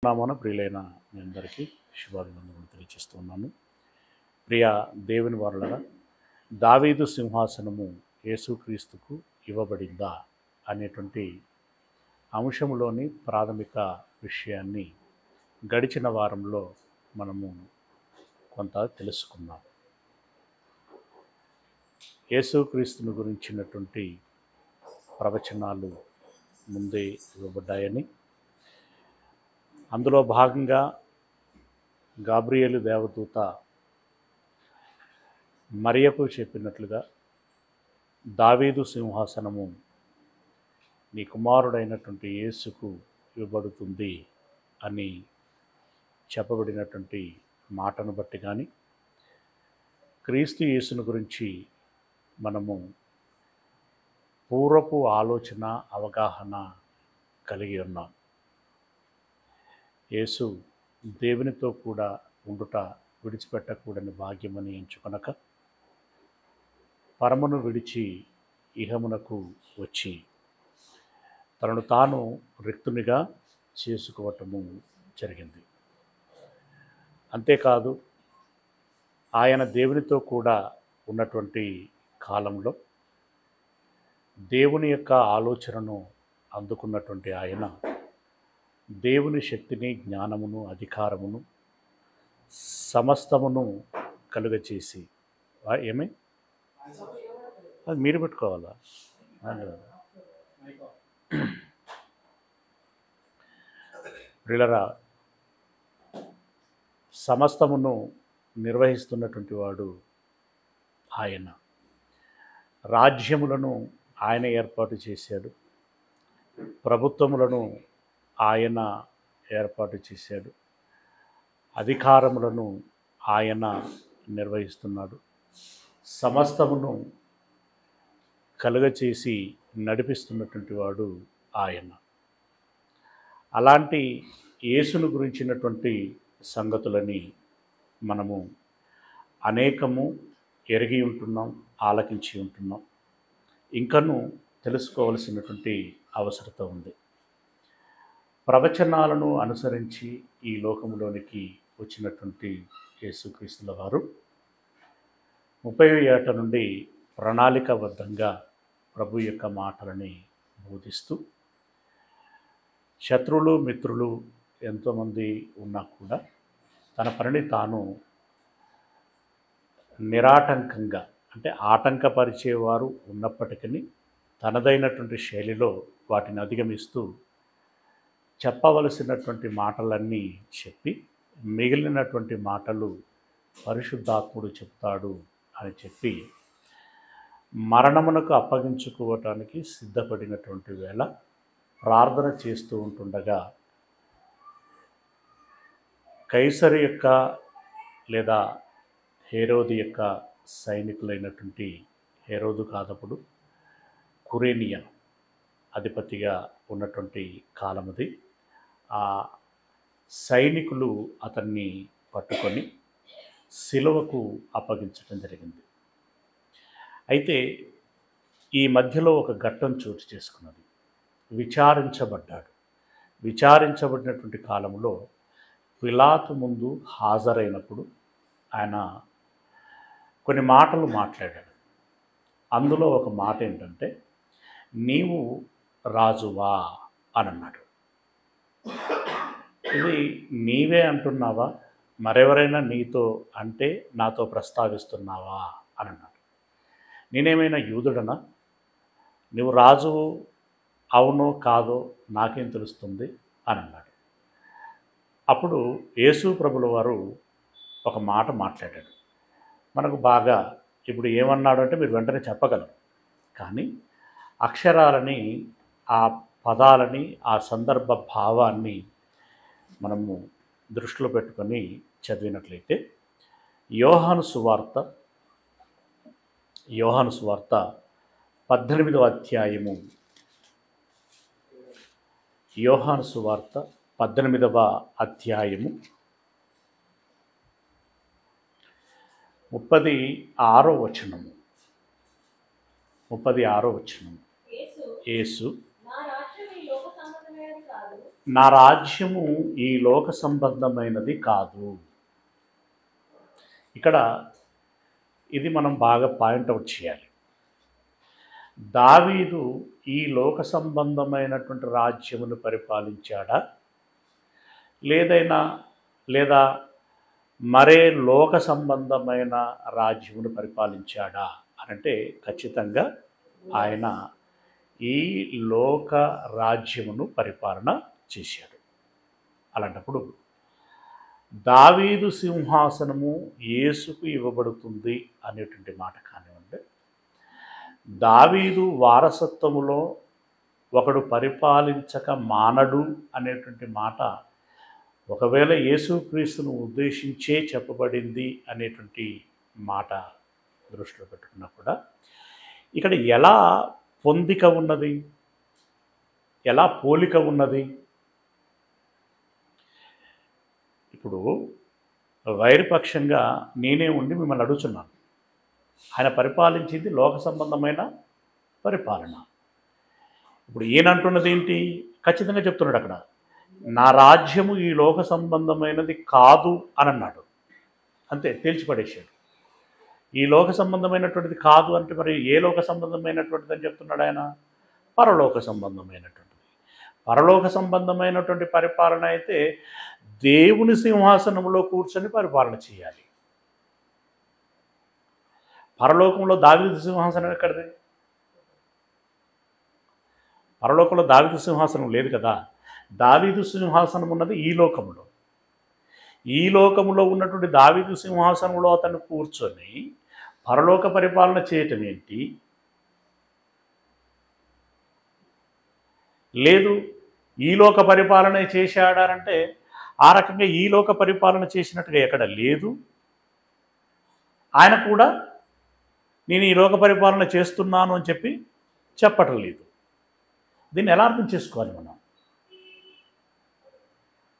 నామాన ప్రియులైన మీ అందరికీ శుభాభివందనలు తెలియజేస్తున్నాను. ప్రియ దేవుని వారలారా, దావీదు సింహాసనము యేసుక్రీస్తుకు ఇవ్వబడిందా అనేటువంటి అంశంలోని ప్రాథమిక విషయాన్ని గడిచిన వారంలో మనము కొంత తెలుసుకున్నాం. యేసుక్రీస్తుని గురించినటువంటి ప్రవచనాలు ముందే ఇవ్వబడ్డాయని, అందులో భాగంగా గాబ్రియేలు దేవదూత మరియకు చెప్పినట్లుగా దావీదు సింహాసనము నీ కుమారుడైనటువంటి యేసుకు ఇవ్వబడుతుంది అని చెప్పబడినటువంటి మాటను బట్టి కానీ, క్రీస్తు యేసును గురించి మనము పూర్వపు ఆలోచన అవగాహన కలిగి ఉన్నాం. యేసు దేవునితో కూడా ఉండుట విడిచిపెట్టకూడని భాగ్యమని ఎంచుకొనక పరమును విడిచి ఇహమునకు వచ్చి తనను తాను రిక్తునిగా చేసుకోవటము జరిగింది. అంతేకాదు, ఆయన దేవునితో కూడా ఉన్నటువంటి కాలంలో దేవుని యొక్క ఆలోచనను అందుకున్నటువంటి ఆయన దేవుని శక్తిని, జ్ఞానమును, అధికారమును సమస్తమును కలుగచేసి ఏమి అది మీరు పెట్టుకోవాలా? ప్రియులారా, సమస్తమును నిర్వహిస్తున్నటువంటి వాడు ఆయన. రాజ్యములను ఆయన ఏర్పాటు చేశాడు, ప్రభుత్వములను ఆయన ఏర్పాటు చేశాడు, అధికారములను ఆయన నిర్వహిస్తున్నాడు, సమస్తమును కలుగచేసి నడిపిస్తున్నటువంటి వాడు ఆయన. అలాంటి యేసును గురించినటువంటి సంగతులని మనము అనేకము ఎరిగి ఉంటున్నాం, ఆలకించి ఉంటున్నాం. ఇంకనూ తెలుసుకోవలసినటువంటి అవసరత ఉంది. ప్రవచనాలను అనుసరించి ఈ లోకంలోనికి వచ్చినటువంటి యేసుక్రీస్తుల వారు 30వ ఏట నుండి ప్రణాళికాబద్ధంగా ప్రభు యొక్క మాటలని బోధిస్తూ, శత్రువులు మిత్రులు ఎంతోమంది ఉన్నా కూడా తన పనిని తాను నిరాటంకంగా, అంటే ఆటంకపరిచేవారు ఉన్నప్పటికీ తనదైనటువంటి శైలిలో వాటిని అధిగమిస్తూ చెప్పవలసినటువంటి మాటలన్నీ చెప్పి మిగిలినటువంటి మాటలు పరిశుద్ధాత్ముడు చెప్తాడు అని చెప్పి మరణమునకు అప్పగించుకోవటానికి సిద్ధపడినటువంటి వేళ ప్రార్థన చేస్తూ ఉంటుండగా కైసరు యొక్క లేదా హేరోదు యొక్క సైనికులైనటువంటి హేరోదు కాదప్పుడు కురేనియా అధిపతిగా ఉన్నటువంటి కాలమది. ఆ సైనికులు అతన్ని పట్టుకొని సిలువకు అప్పగించడం జరిగింది. అయితే ఈ మధ్యలో ఒక ఘట్టం చోటు చేసుకున్నది. విచారించబడ్డాడు. విచారించబడినటువంటి కాలంలో పిలాతు ముందు హాజరైనప్పుడు ఆయన కొన్ని మాటలు మాట్లాడాడు. అందులో ఒక మాట ఏంటంటే, నీవు రాజువా అని అన్నాడు. ఇది నీవే అంటున్నావా, మరెవరైనా నీతో అంటే నాతో ప్రస్తావిస్తున్నావా అని అన్నాడు. నేనేమైనా యూదుడనా? నువ్వు రాజువు అవునో కాదో నాకేం తెలుస్తుంది అని అన్నాడు. అప్పుడు యేసు ప్రభుల వారు ఒక మాట మాట్లాడాడు. మనకు బాగా ఇప్పుడు ఏమన్నాడు అంటే మీరు వెంటనే చెప్పగలరు, కానీ అక్షరాలని, ఆ పదాలని, ఆ సందర్భ భావాన్ని మనము దృష్టిలో పెట్టుకొని చదివినట్లయితే యోహాను సువార్త 18వ అధ్యాయము, యోహాను సువార్త 18వ అధ్యాయము 36వ వచనము. యేసు నా రాజ్యం ఈ లోక సంబంధమైనది కాదు. నా రాజ్యము ఈ లోక సంబంధమైనది కాదు. ఇక్కడ ఇది మనం బాగా పాయింట్అవుట్ చేయాలి. దావీదు ఈ లోక సంబంధమైనటువంటి రాజ్యమును పరిపాలించాడా, లేదా మరే లోక సంబంధమైన రాజ్యమును పరిపాలించాడా అనంటే ఖచ్చితంగా ఆయన ఈ లోక రాజ్యమును పరిపాలన చేశాడు. అలాంటప్పుడు దావీదు సింహాసనము యేసుకు ఇవ్వబడుతుంది అనేటువంటి మాట కానివ్వండి, దావీదు వారసత్వములో ఒకడు పరిపాలించక మానడు అనేటువంటి మాట ఒకవేళ యేసుక్రీస్తును ఉద్దేశించే చెప్పబడింది అనేటువంటి మాట దృష్టిలో పెట్టుకున్నా కూడా ఇక్కడ ఎలా పొందిక ఉన్నది, ఎలా పోలిక ఉన్నది? ఇప్పుడు వైరుపక్షంగా నేనే ఉండి మిమ్మల్ని అడుగుతున్నాను. ఆయన పరిపాలించింది లోక సంబంధమైన పరిపాలన. ఇప్పుడు ఈయనంటున్నది ఏంటి? ఖచ్చితంగా చెప్తున్నాడు అక్కడ, నా రాజ్యము ఈ లోక సంబంధమైనది కాదు అని అన్నాడు. అంతే, తేల్చిపడేశాడు. ఈ లోక సంబంధమైనటువంటిది కాదు అంటే మరి ఏ లోక సంబంధమైనటువంటిది అని చెప్తున్నాడు ఆయన? పరలోక సంబంధమైనటువంటిది. పరలోక సంబంధమైనటువంటి పరిపాలన అయితే దేవుని సింహాసనంలో కూర్చొని పరిపాలన చేయాలి. పరలోకంలో దావీదు సింహాసనం ఎక్కడిది? పరలోకంలో దావీదు సింహాసనం లేదు కదా. దావీదు సింహాసనం ఉన్నది ఈ లోకంలో. ఈ లోకములో ఉన్నటువంటి దావీదు సింహాసనంలో అతను కూర్చొని పరలోక పరిపాలన చేయటం ఏంటి? లేదు, ఈ లోక పరిపాలన చేశాడారంటే ఆ రకంగా ఈ లోక పరిపాలన చేసినట్టుగా ఎక్కడ లేదు. ఆయన కూడా నేను ఈ లోక పరిపాలన చేస్తున్నాను అని చెప్పి చెప్పటం లేదు. దీన్ని ఎలా అర్థం చేసుకోవాలి మనం?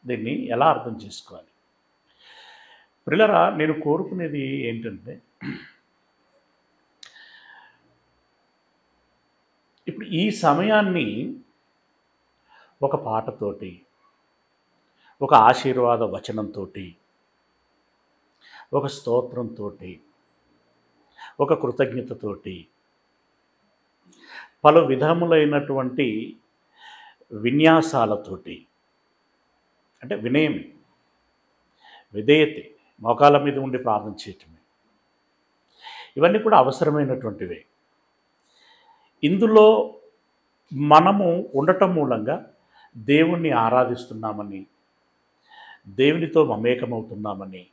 దీన్ని ఎలా అర్థం చేసుకోవాలి? ప్రియులారా, నేను కోరుకునేది ఏంటంటే, ఇప్పుడు ఈ సమయాన్ని ఒక పాటతోటి, ఒక ఆశీర్వాద వచనంతో, ఒక స్తోత్రంతో, ఒక కృతజ్ఞతతోటి, పలు విధములైనటువంటి విన్యాసాలతోటి, అంటే వినయమే, విధేయతే, మోకాళ్ళ మీద ఉండి ప్రార్థన చేయటమే, ఇవన్నీ కూడా అవసరమైనటువంటివే. ఇందులో మనము ఉండటం మూలంగా దేవుణ్ణి ఆరాధిస్తున్నామని, దేవునితో మమేకమవుతున్నామని,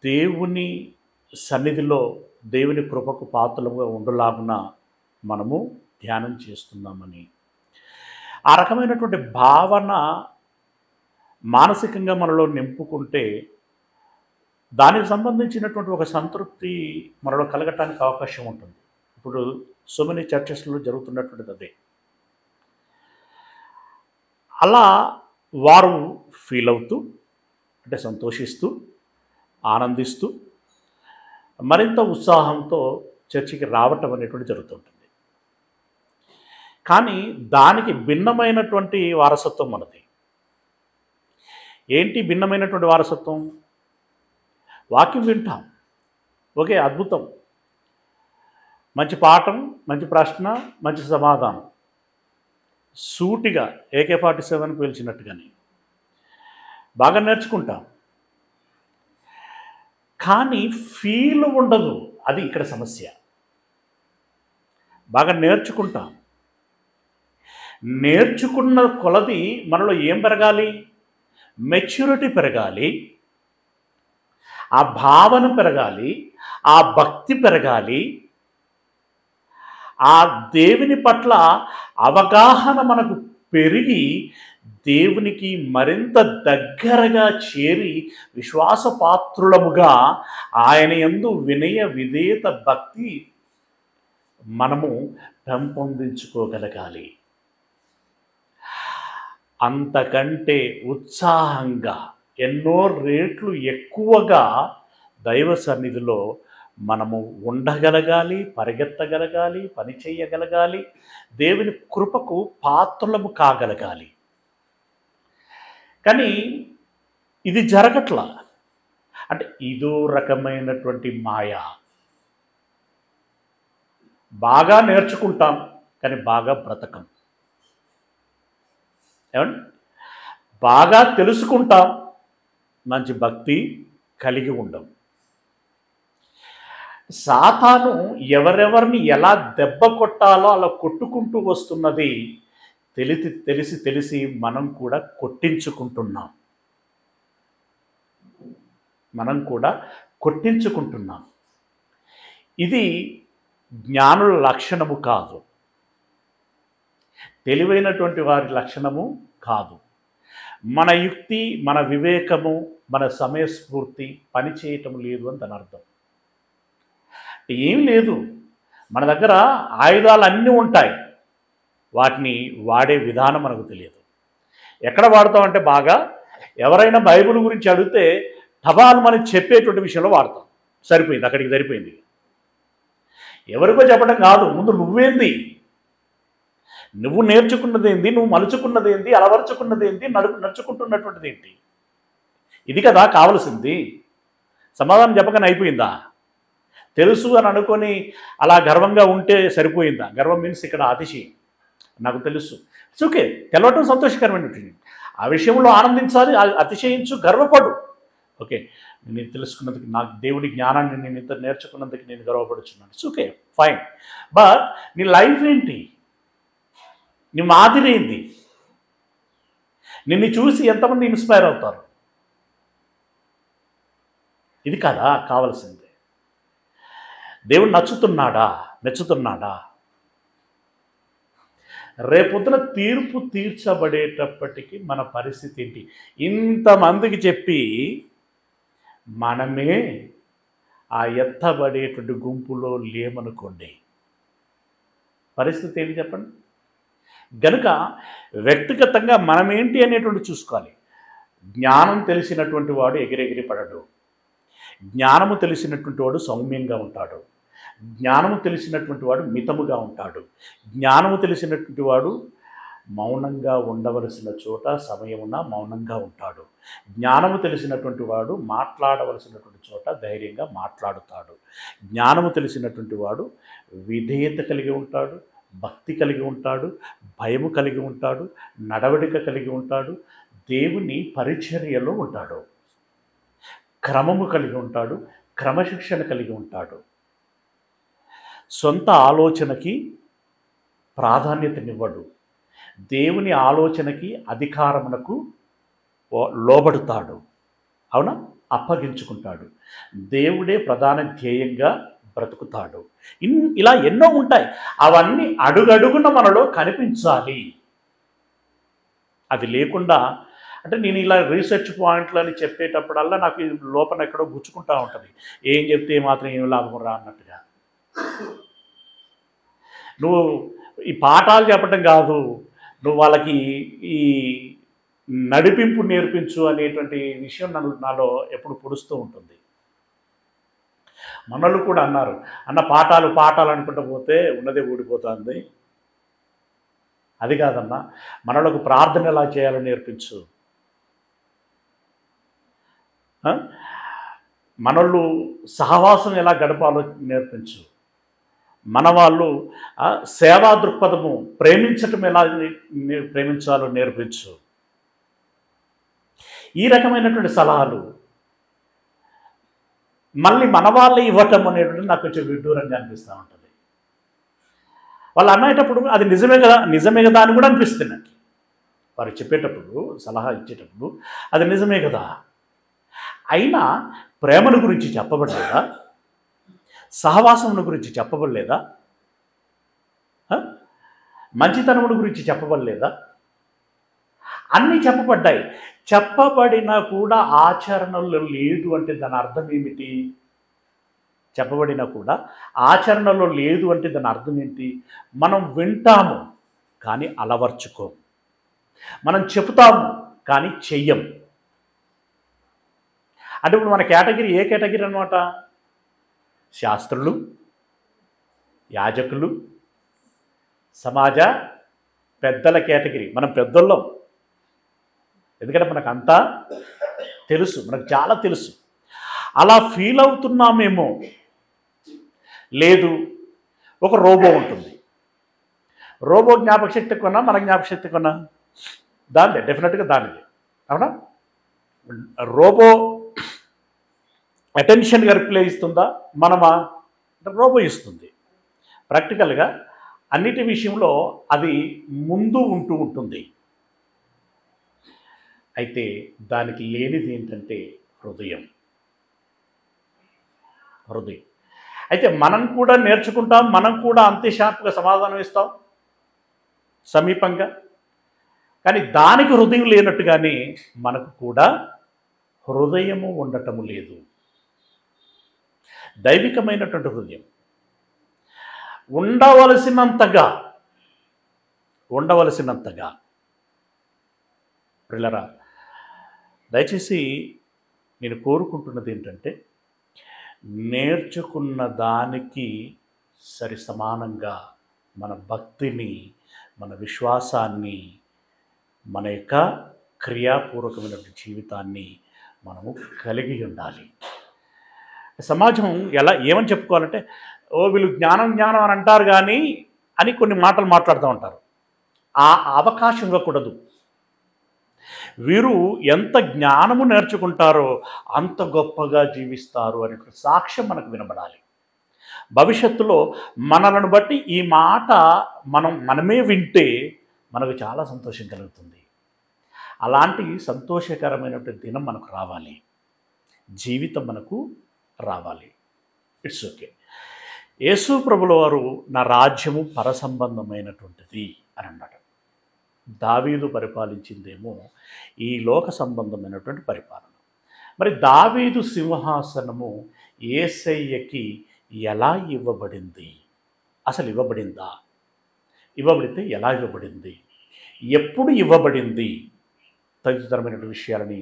దేవుని సన్నిధిలో దేవుని కృపకు పాత్రలుగా ఉండలాగున మనము ధ్యానం చేస్తున్నామని, ఆ రకమైనటువంటి భావన మానసికంగా మనలో నింపుకుంటే దానికి సంబంధించినటువంటి ఒక సంతృప్తి మనలో కలగటానికి అవకాశం ఉంటుంది. ఇప్పుడు సో మెనీ చర్చెస్లో జరుగుతున్నటువంటిది అదే. అలా వారు ఫీల్ అవుతూ, అంటే సంతోషిస్తూ, ఆనందిస్తూ, మరింత ఉత్సాహంతో చర్చికి రావటం అనేటువంటి జరుగుతుంటుంది. కానీ దానికి భిన్నమైనటువంటి వారసత్వం మనది. ఏంటి భిన్నమైనటువంటి వారసత్వం? వాక్యం వింటాం, ఓకే, అద్భుతం, మంచి పాఠం, మంచి ప్రశ్న, మంచి సమాధానం, సూటిగా AK-47 పేల్చినట్టుగానే బాగా నేర్చుకుంటాం. కానీ ఫీల్ ఉండదు. అది ఇక్కడ సమస్య. బాగా నేర్చుకుంటాం, నేర్చుకున్న కొలది మనలో ఏం పెరగాలి? మెచ్యూరిటీ పెరగాలి, ఆ భావన పెరగాలి, ఆ భక్తి పెరగాలి, ఆ దేవుని పట్ల అవగాహన మనకు పెరిగి దేవునికి మరింత దగ్గరగా చేరి విశ్వాసపాత్రులముగా ఆయన యందు వినయ విధేయత భక్తి మనము పెంపొందించుకోగలగాలి. అంతకంటే ఉత్సాహంగా ఎన్నో రేట్లు ఎక్కువగా దైవ సన్నిధిలో మనము ఉండగలగాలి, పరిగెత్తగలగాలి, పని చేయగలగాలి, దేవుని కృపకు పాత్రలము కాగలగాలి. కానీ ఇది జరగట్లా. అంటే ఇదో రకమైనటువంటి మాయ. బాగా నేర్చుకుంటాం కానీ బాగా బ్రతకం. ఏమండి? బాగా తెలుసుకుంటాం, మంచి భక్తి కలిగి ఉండం. సాతాను ఎవరెవరిని ఎలా దెబ్బ కొట్టాలో అలా కొట్టుకుంటూ వస్తున్నది తెలిసి మనం కూడా కొట్టించుకుంటున్నాం. ఇది జ్ఞానుల లక్షణము కాదు, తెలివైనటువంటి వారి లక్షణము కాదు. మన యుక్తి, మన వివేకము, మన సమయస్ఫూర్తి పనిచేయటం లేదు అని దాని అర్థం. ఏం లేదు, మన దగ్గర ఆయుధాలు అన్నీ ఉంటాయి, వాటిని వాడే విధానం మనకు తెలియదు. ఎక్కడ వాడతామంటే బాగా ఎవరైనా బైబిల్ గురించి అడిగితే టబాలు మనం చెప్పేటువంటి విషయంలో వాడతాం. సరిపోయింది, అక్కడికి సరిపోయింది. ఎవరికో చెప్పడం కాదు, ముందు నువ్వేంది, నువ్వు నేర్చుకున్నది ఏంది, నువ్వు మలుచుకున్నది ఏంది, అలవర్చుకున్నది ఏంది, నడుచుకుంటున్నటువంటిది ఏంటి, ఇది కదా కావలసింది. సమాధానం చెప్పగానే అయిపోయిందా? తెలుసు అని అనుకొని అలా గర్వంగా ఉంటే సరిపోయిందా? గర్వం మీన్స్ ఇక్కడ అతిశయం. నాకు తెలుసు, ఇట్స్ ఓకే, తెలవటం సంతోషకరమైనటువంటి ఆ విషయంలో ఆనందించాలి, అతిశయించు, గర్వపడు. ఓకే, నేను తెలుసుకున్నందుకు, నాకు దేవుడి జ్ఞానాన్ని నేను ఇంత నేర్చుకున్నందుకు నేను గర్వపడుచున్నాను. It's okay, fine. బట్ నీ లైఫ్ ఏంటి, నీ మాదిరి ఏంటి, నిన్ను చూసి ఎంతమంది ఇన్స్పైర్ అవుతారు? ఇది కదా కావాల్సింది. దేవుడు మెచ్చుతున్నాడా? రేపొద్దున తీర్పు తీర్చబడేటప్పటికీ మన పరిస్థితి ఏంటి? ఇంతమందికి చెప్పి మనమే ఆ ఎత్తబడేటువంటి గుంపులో లేమనుకోండి, పరిస్థితి ఏంటి చెప్పండి. గనుక వ్యక్తిగతంగా మనమేంటి అనేటువంటి చూసుకోవాలి. జ్ఞానం తెలిసినటువంటి వాడు ఎగిరెగిరి పడడు. జ్ఞానము తెలిసినటువంటి వాడు సౌమ్యంగా ఉంటాడు. జ్ఞానము తెలిసినటువంటి వాడు మితముగా ఉంటాడు. జ్ఞానము తెలిసినటువంటి వాడు మౌనంగా ఉండవలసిన చోట సమయమున మౌనంగా ఉంటాడు. జ్ఞానము తెలిసినటువంటి వాడు మాట్లాడవలసినటువంటి చోట ధైర్యంగా మాట్లాడుతాడు. జ్ఞానము తెలిసినటువంటి వాడు విధేయత కలిగి ఉంటాడు, భక్తి కలిగి ఉంటాడు, భయము కలిగి ఉంటాడు, నడవడిక కలిగి ఉంటాడు, దేవుని పరిచర్యలో ఉంటాడు, క్రమము కలిగి ఉంటాడు, క్రమశిక్షణ కలిగి ఉంటాడు. సొంత ఆలోచనకి ప్రాధాన్యతనివ్వడు, దేవుని ఆలోచనకి అధికారమునకు లోబడుతాడు. అవునా? అప్పగించుకుంటాడు. దేవుడే ప్రధాన ధ్యేయంగా బ్రతుకుతాడు. ఇలా ఎన్నో ఉంటాయి. అవన్నీ అడుగడుగున మనలో కనిపించాలి. అది లేకుండా అంటే నేను ఇలా రీసెర్చ్ పాయింట్లు అని చెప్పేటప్పుడల్లా నాకు లోపల ఎక్కడో గుచ్చుకుంటూ ఉంటుంది. ఏం చెప్తే మాత్రం ఏం లాభం రా అన్నట్టుగా. నువ్వు ఈ పాఠాలు చెప్పడం కాదు, నువ్వు వాళ్ళకి ఈ నడిపింపు నేర్పించు అనేటువంటి విషయం నాలో ఎప్పుడు పొడుస్తూ ఉంటుంది. మనలు కూడా అన్నారు, అన్న పాఠాలు అనుకుంటూ పోతే ఉన్నదే ఊడిపోతుంది. అది కాదన్నా, మనలకు ప్రార్థన ఎలా చేయాలో నేర్పించు. మనోళ్ళు సహవాసం ఎలా గడపాలో నేర్పించు. మన వాళ్ళు సేవా దృక్పథము, ప్రేమించటం ఎలా ప్రేమించాలో నేర్పించు. ఈ రకమైనటువంటి సలహాలు మళ్ళీ మన వాళ్ళే ఇవ్వటం అనేటువంటి నాకు కొంచెం విడ్డూరంగా అనిపిస్తూ ఉంటుంది. వాళ్ళు అనేటప్పుడు అది నిజమే కదా అని కూడా అనిపిస్తుంది నాకు. వారు చెప్పేటప్పుడు, సలహా ఇచ్చేటప్పుడు అది నిజమే కదా, అయినా ప్రేమను గురించి చెప్పబడలేదా? సహవాసమును గురించి చెప్పబడలేదా? మంచితనమును గురించి చెప్పబడలేదా? అన్నీ చెప్పబడ్డాయి. చెప్పబడినా కూడా ఆచరణలో లేదు అంటే దాని అర్థం ఏమిటి? చెప్పబడినా కూడా ఆచరణలో లేదు అంటే దాని అర్థం ఏంటి? మనం వింటాము కానీ అలవర్చుకోం, మనం చెప్తాము కానీ చెయ్యం. అంటే ఇప్పుడు మన కేటగిరీ ఏ కేటగిరీ అన్నమాట? శాస్త్రులు, యాజకులు, సమాజ పెద్దల కేటగిరీ. మనం పెద్దోళ్ళం. ఎందుకంటే మనకు అంతా తెలుసు, మనకు చాలా తెలుసు. అలా ఫీల్ అవుతున్నామేమో. లేదు, ఒక రోబో ఉంటుంది. రోబో జ్ఞాపక శక్తి కొన్నా, మన జ్ఞాపక శక్తి కొన్నా దానిదే, డెఫినెట్గా దానిదే. అవునా? రోబో అటెన్షన్గా రిప్లై ఇస్తుందా, మనమా? రోబో ఇస్తుంది. ప్రాక్టికల్గా అన్నిటి విషయంలో అది ముందు ఉంటూ ఉంటుంది. అయితే దానికి లేనిది ఏంటంటే హృదయం. అయితే మనం కూడా నేర్చుకుంటాం, మనం కూడా అంతే షార్ప్గా సమాధానం ఇస్తాం సమీపంగా. కానీ దానికి హృదయం లేనట్టుగానే మనకు కూడా హృదయము ఉండటము లేదు. దైవికమైనటువంటి హృదయం ఉండవలసినంతగా ప్రియులారా, దయచేసి నేను కోరుకుంటున్నది ఏంటంటే, నేర్చుకున్న దానికి సరి సమానంగా మన భక్తిని, మన విశ్వాసాన్ని, మన యొక్క క్రియాపూర్వకమైన జీవితాన్ని మనము కలిగి ఉండాలి. సమాజం ఏమని చెప్పుకోవాలంటే, వీళ్ళు జ్ఞానం అని అంటారు కానీ అని కొన్ని మాటలు మాట్లాడుతూ ఉంటారు. ఆ అవకాశం ఇవ్వకూడదు. వీరు ఎంత జ్ఞానము నేర్చుకుంటారో అంత గొప్పగా జీవిస్తారు అనే సాక్ష్యం మనకు వినబడాలి. భవిష్యత్తులో మనలను బట్టి ఈ మాట మనమే వింటే మనకు చాలా సంతోషం కలుగుతుంది. అలాంటి సంతోషకరమైనటువంటి దినం మనకు రావాలి, జీవితం మనకు రావాలి. It's okay. యేసు ప్రభుల వారు నా రాజ్యము పరసంబంధమైనటువంటిది అని అన్నాడు. దావీదు పరిపాలించిందేమో ఈ లోక సంబంధమైనటువంటి పరిపాలన. మరి దావీదు సింహాసనము యేసయ్యకి ఎలా ఇవ్వబడింది? అసలు ఇవ్వబడిందా? ఇవ్వబడితే ఎలా ఇవ్వబడింది? ఎప్పుడు ఇవ్వబడింది? తదితరమైనటువంటి విషయాలని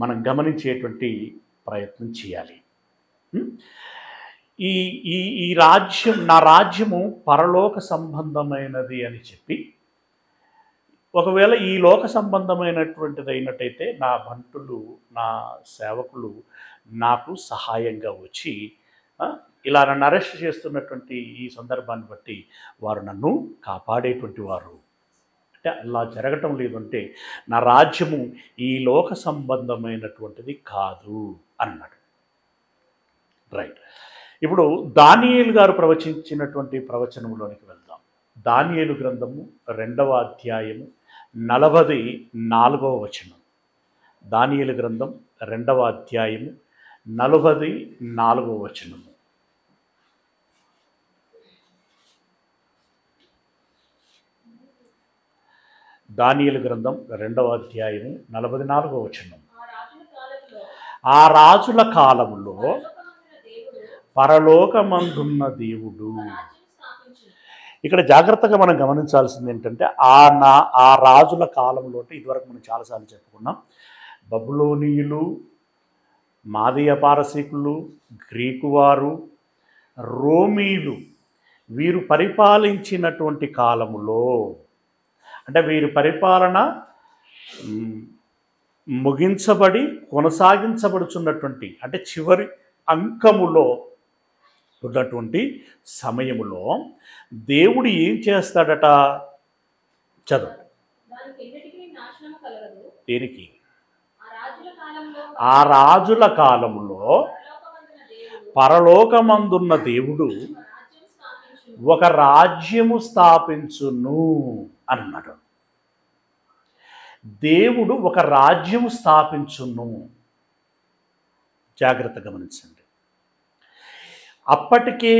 మనం గమనించేటువంటి ప్రయత్నం చేయాలి. ఈ రాజ్యం, నా రాజ్యము పరలోక సంబంధమైనది అని చెప్పి, ఒకవేళ ఈ లోక సంబంధమైనటువంటిది అయినట్టయితే నా బంటులు, నా సేవకులు నాకు సహాయంగా వచ్చి ఇలా నన్ను అరెస్ట్ చేస్తున్నటువంటి ఈ సందర్భాన్ని బట్టి వారు నన్ను కాపాడేటువంటి వారు. అంటే అలా జరగటం లేదంటే నా రాజ్యము ఈ లోక సంబంధమైనటువంటిది కాదు అన్నాడు. రైట్. ఇప్పుడు దానియేలు గారు ప్రవచించినటువంటి ప్రవచనంలోనికి వెళ్దాం. దానియేలు గ్రంథము 2వ అధ్యాయము 44వ వచనం. దానియేలు గ్రంథం 2వ అధ్యాయము 44వ వచనము. దానియేలు గ్రంథం 2వ అధ్యాయము 44వ వచనం. ఆ రాజుల కాలములో పరలోకమందున్న దేవుడు. ఇక్కడ జాగ్రత్తగా మనం గమనించాల్సింది ఏంటంటే, ఆ రాజుల కాలంలో, ఇదివరకు మనం చాలాసార్లు చెప్పుకున్నాం, బబులోనీయులు, మాదీయ పారసీకులు, గ్రీకు వారు, రోమీలు, వీరు పరిపాలించినటువంటి కాలములో, అంటే వీరి పరిపాలన ముగించబడి కొనసాగించబడుచున్నటువంటి, అంటే చివరి అంకములో ఉన్నటువంటి సమయములో దేవుడు ఏం చేస్తాడట? చదువు. దేనికి? ఆ రాజుల కాలంలో పరలోకమందున్న దేవుడు ఒక రాజ్యము స్థాపించును అన్నాడు. దేవుడు ఒక రాజ్యము స్థాపించును. జాగ్రత్త గమనించండి. అప్పటికే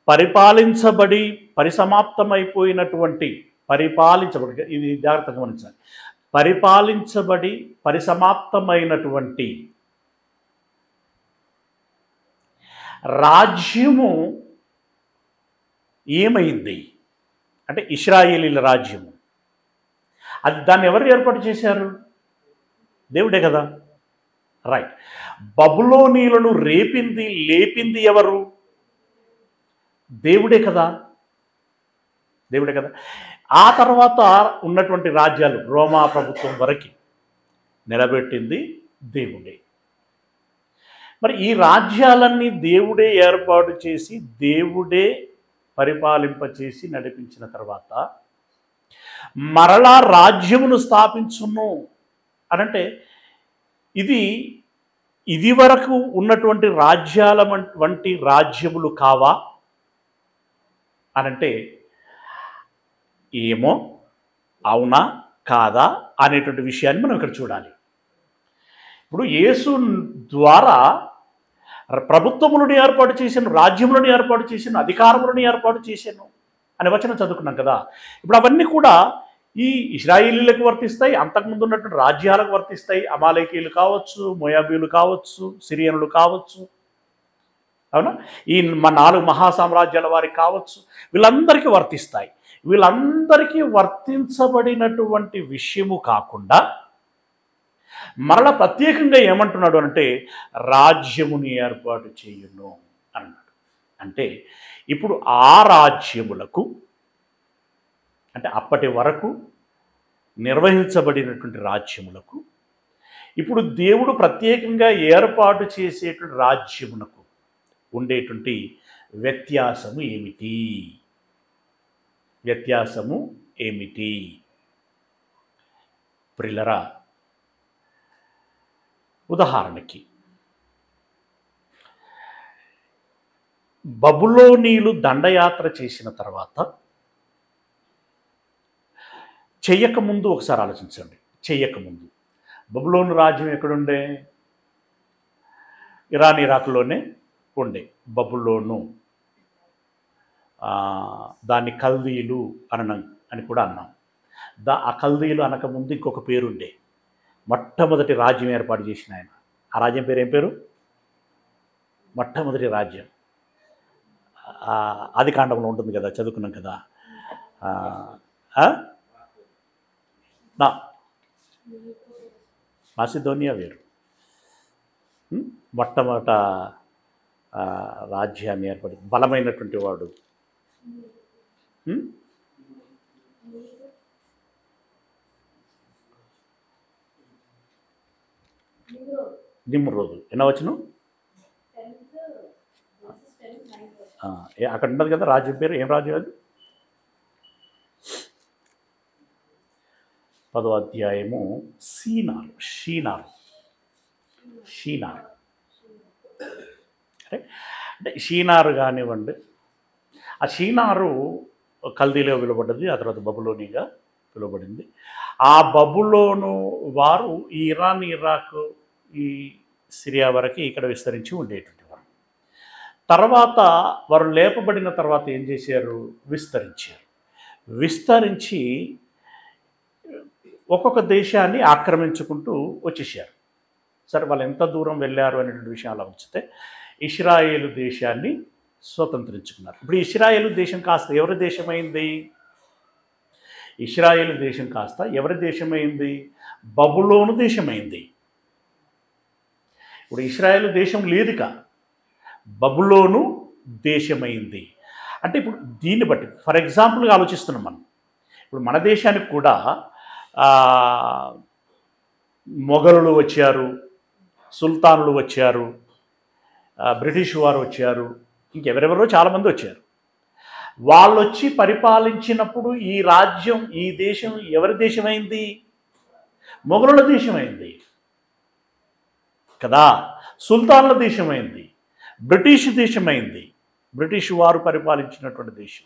పరిపాలించబడి పరిసమాప్తమైపోయినటువంటి, ఇది జాగ్రత్తగా గమనించాలి, పరిపాలించబడి పరిసమాప్తమైనటువంటి రాజ్యము ఏమైంది అంటే ఇశ్రాయేలీల రాజ్యము. దాన్ని ఎవరు ఏర్పాటు చేశారు? దేవుడే కదా. రైట్. బబులోనీయులను లేపింది ఎవరు? దేవుడే కదా. ఆ తర్వాత ఉన్నటువంటి రాజ్యాలు, రోమా ప్రభుత్వం వరకు నిలబెట్టింది దేవుడే. మరి ఈ రాజ్యాలన్నీ దేవుడే ఏర్పాటు చేసి దేవుడే పరిపాలింపచేసి నడిపించిన తర్వాత మరలా రాజ్యమును స్థాపించును అనంటే ఇది వరకు ఉన్నటువంటి రాజ్యాల వంటి రాజ్యములు కావా అనంటే ఏమో, అవునా కాదా అనేటువంటి విషయాన్ని మనం ఇక్కడ చూడాలి. ఇప్పుడు యేసు ద్వారా ప్రభుత్వములను ఏర్పాటు చేశాను, రాజ్యములను ఏర్పాటు చేశాను, అధికారములను ఏర్పాటు చేశాను అనే వచనం చదువుకున్నాం కదా. ఇప్పుడు అవన్నీ కూడా ఈ ఇశ్రాయేలీలకు వర్తిస్తాయి, అంతకుముందు ఉన్నటువంటి రాజ్యాలకు వర్తిస్తాయి. అమాలేకీయులు కావచ్చు, మోయాబీయులు కావచ్చు, సిరియనులు కావచ్చు, అవునా, ఈ 4 మహాసామ్రాజ్యాల వారికి కావచ్చు, వీళ్ళందరికీ వర్తిస్తాయి. వీళ్ళందరికీ వర్తించబడినటువంటి విషయము కాకుండా మరలా ప్రత్యేకంగా ఏమంటున్నాడు అంటే రాజ్యముని ఏర్పాటు చేయును అన్నాడు. అంటే ఇప్పుడు ఆ రాజ్యములకు, అంటే అప్పటి వరకు నిర్వహించబడినటువంటి రాజ్యములకు ఇప్పుడు దేవుడు ప్రత్యేకంగా ఏర్పాటు చేసేటువంటి రాజ్యమునకు ఉండేటువంటి వ్యత్యాసము ఏమిటి? వ్యత్యాసము ఏమిటి? ప్రియులరా, ఉదాహరణకి బబులోనీయులు దండయాత్ర చేసిన తర్వాత చెయ్యకముందు ఒకసారి ఆలోచించండి. చెయ్యకముందు బబులోను రాజ్యం ఎక్కడుండే? ఇరాన్ ఇరాక్లోనే ఉండే బబులోను. దాన్ని కల్దీయులు అని కూడా అన్నాం. ఆ కల్దీయులు అనకముందు ఇంకొక పేరుండే, మొట్టమొదటి రాజ్యం ఏర్పాటు చేసిన ఆయన. ఆ రాజ్యం పేరు ఏం పేరు? మొట్టమొదటి రాజ్యం ఆదికాండంలో ఉంటుంది కదా, చదువుకున్నాం కదా. మాసిదోనియా వేరు. మొట్టమొదట రాజ్యాన్ని ఏర్పడి బలమైనటువంటి వాడు నిమ్రోదు. ఎన్నో వచనం? అక్కడ ఉన్నది కదా రాజ్యం పేరు. ఏం రాజ్యం అది? 10వ అధ్యాయము షీనారు. అంటే షీనారు కానివ్వండి. ఆ షీనారు కల్దీలో పిలువబడ్డది, ఆ తర్వాత బబులోనిగా పిలువబడింది. ఆ బబులోను వారు ఈ ఇరాన్ ఇరాక్ ఈ సిరియా వరకు ఇక్కడ విస్తరించి ఉండేటువంటి వారు. తర్వాత వారు లేపబడిన తర్వాత ఏం చేశారు? విస్తరించి ఒక్కొక్క దేశాన్ని ఆక్రమించుకుంటూ వచ్చేసారు. సరే, వాళ్ళు ఎంత దూరం వెళ్ళారు అనేటువంటి విషయం అలా ఉంచితే ఇశ్రాయేలు దేశాన్ని స్వతంత్రించుకున్నారు. ఇప్పుడు ఇశ్రాయేలు దేశం కాస్త ఎవరి దేశమైంది? ఇశ్రాయేలు దేశం కాస్త ఎవరి దేశమైంది? బబులోను దేశమైంది. ఇప్పుడు ఇశ్రాయేలు దేశం లేదుగా, బబులోను దేశమైంది. అంటే ఇప్పుడు దీన్ని బట్టి ఫర్ ఎగ్జాంపుల్గా ఆలోచిస్తున్నాం మనం. ఇప్పుడు మన దేశానికి కూడా మొఘలులు వచ్చారు, సుల్తానులు వచ్చారు, బ్రిటిష్ వారు వచ్చారు, ఇంకెవరెవరో చాలామంది వచ్చారు. వాళ్ళు వచ్చి పరిపాలించినప్పుడు ఈ రాజ్యం, ఈ దేశం ఎవరి దేశమైంది? మొఘలుల దేశమైంది కదా, సుల్తాన్ల దేశమైంది, బ్రిటిష్ దేశమైంది, బ్రిటిష్ వారు పరిపాలించినటువంటి దేశం.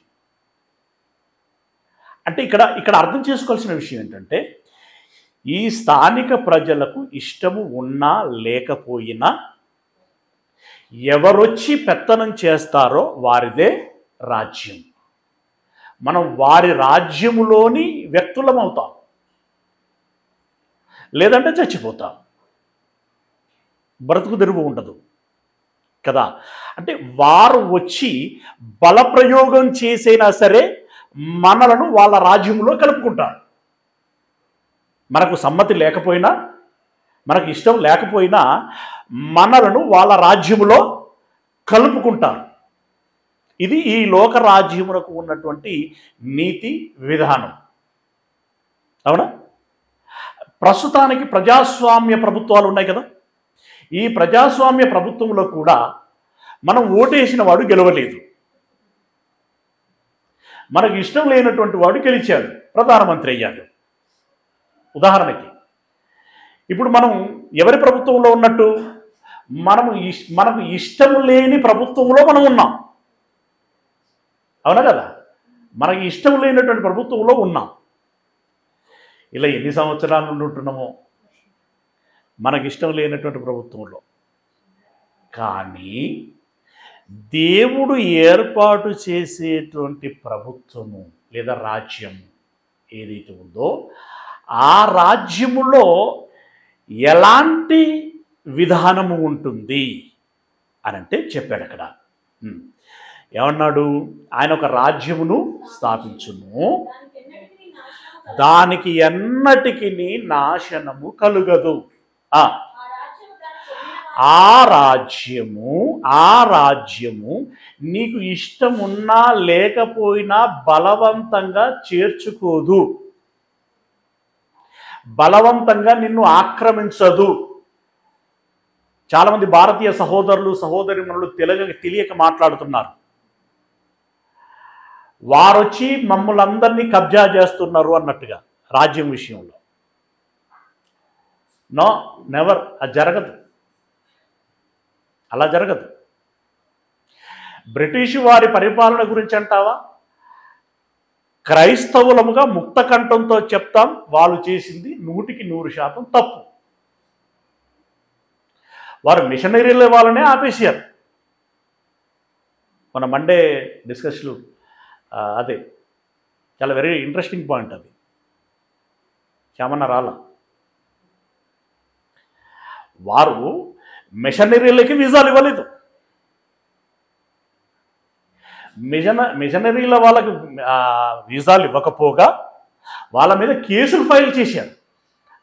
అంటే ఇక్కడ అర్థం చేసుకోవాల్సిన విషయం ఏంటంటే, ఈ స్థానిక ప్రజలకు ఇష్టము ఉన్నా లేకపోయినా ఎవరొచ్చి పెత్తనం చేస్తారో వారిదే రాజ్యం. మనం వారి రాజ్యములోని వ్యక్తులం అవుతాం, లేదంటే చచ్చిపోతాం, బ్రతుకు తెరువు ఉండదు కదా. అంటే వారు వచ్చి బలప్రయోగం చేసైనా సరే మనలను వాళ్ళ రాజ్యంలో కలుపుకుంటారు. మనకు సమ్మతి లేకపోయినా, మనకు ఇష్టం లేకపోయినా మనలను వాళ్ళ రాజ్యములో కలుపుకుంటారు. ఇది ఈ లోక రాజ్యములకు ఉన్నటువంటి నీతి విధానం. అవునా? ప్రస్తుతానికి ప్రజాస్వామ్య ప్రభుత్వాలు ఉన్నాయి కదా, ఈ ప్రజాస్వామ్య ప్రభుత్వంలో కూడా మనం ఓటేసిన వాడు గెలవలేదు, మనకు ఇష్టం లేనటువంటి వాడు గెలిచాడు, ప్రధానమంత్రి అయ్యాడు. ఉదాహరణకి ఇప్పుడు మనం ఎవరి ప్రభుత్వంలో ఉన్నట్టు, మనకు ఇష్టం లేని ప్రభుత్వంలో మనం ఉన్నాం, అవునా కదా? మనకి ఇష్టం లేనటువంటి ప్రభుత్వంలో ఉన్నాం. ఇలా ఎన్ని సంవత్సరాల నుండి ఉంటున్నామో మనకి ఇష్టం లేనటువంటి ప్రభుత్వంలో. కానీ దేవుడు ఏర్పాటు చేసేటువంటి ప్రభుత్వము లేదా రాజ్యం ఏదైతే ఉందో ఆ రాజ్యములో ఎలాంటి విధానము ఉంటుంది అని అంటే చెప్పాడు అక్కడ. ఏమన్నాడు? ఆయన ఒక రాజ్యమును స్థాపించును, దానికి ఎన్నటికి నాశనము కలుగదు. ఆ రాజ్యము నీకు ఇష్టమున్నా లేకపోయినా బలవంతంగా చేర్చుకోదు, బలవంతంగా నిన్ను ఆక్రమించదు. చాలామంది భారతీయ సహోదరులు సహోదరిమణులు తెలియక మాట్లాడుతున్నారు. వారొచ్చి మమ్మల్ని అందరినీ కబ్జా చేస్తున్నారు అన్నట్టుగా రాజ్యం విషయంలో. No, never. అది జరగదు, అలా జరగదు. బ్రిటిష్ వారి పరిపాలన గురించి అంటావా? క్రైస్తవులముగా ముక్త కంఠంతో చెప్తాం, వాళ్ళు చేసింది 100% తప్పు. వారు మిషనరీల వాళ్ళనే ఆపేశారు. మన మండే డిస్కషన్లు అదే చాలా వెరీ ఇంట్రెస్టింగ్ పాయింట్. అది చామన్న రాల వారు మిషనరీలకి వీసాలు ఇవ్వలేదు. మిషనరీల వాళ్ళకి వీసాలు ఇవ్వకపోగా వాళ్ళ మీద కేసులు ఫైల్ చేశారు,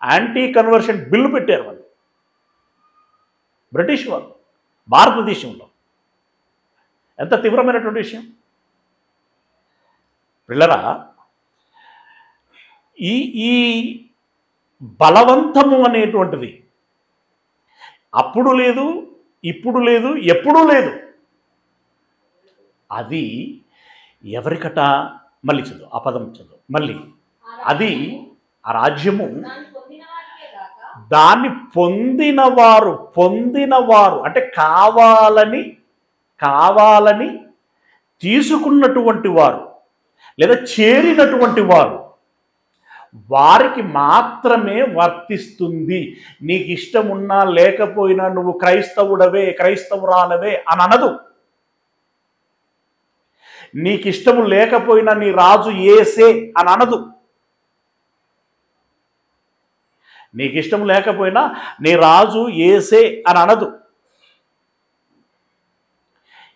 యాంటీ కన్వర్షన్ బిల్లు పెట్టారు వాళ్ళు, బ్రిటిష్ వాళ్ళు భారతదేశంలో. ఎంత తీవ్రమైనటువంటి విషయం పిల్లరా! ఈ బలవంతము అనేటువంటిది అప్పుడు లేదు, ఇప్పుడు లేదు, ఎప్పుడూ లేదు. అది ఎవరికట? మళ్ళీ చదువు, ఆ పదం చదువు మళ్ళీ. అది ఆ రాజ్యము దాన్ని పొందినవారు అంటే కావాలని తీసుకున్నటువంటి వారు లేదా చేరినటువంటి వారు, వారికి మాత్రమే వర్తిస్తుంది. నీకు ఇష్టం ఉన్నా లేకపోయినా నువ్వు క్రైస్తవుడవే క్రైస్తవురాలవే అని అనదు. నీకు ఇష్టము లేకపోయినా నీ రాజు యేసే అని అనదు. నీకు ఇష్టం లేకపోయినా నీ రాజు యేసే అని అనదు.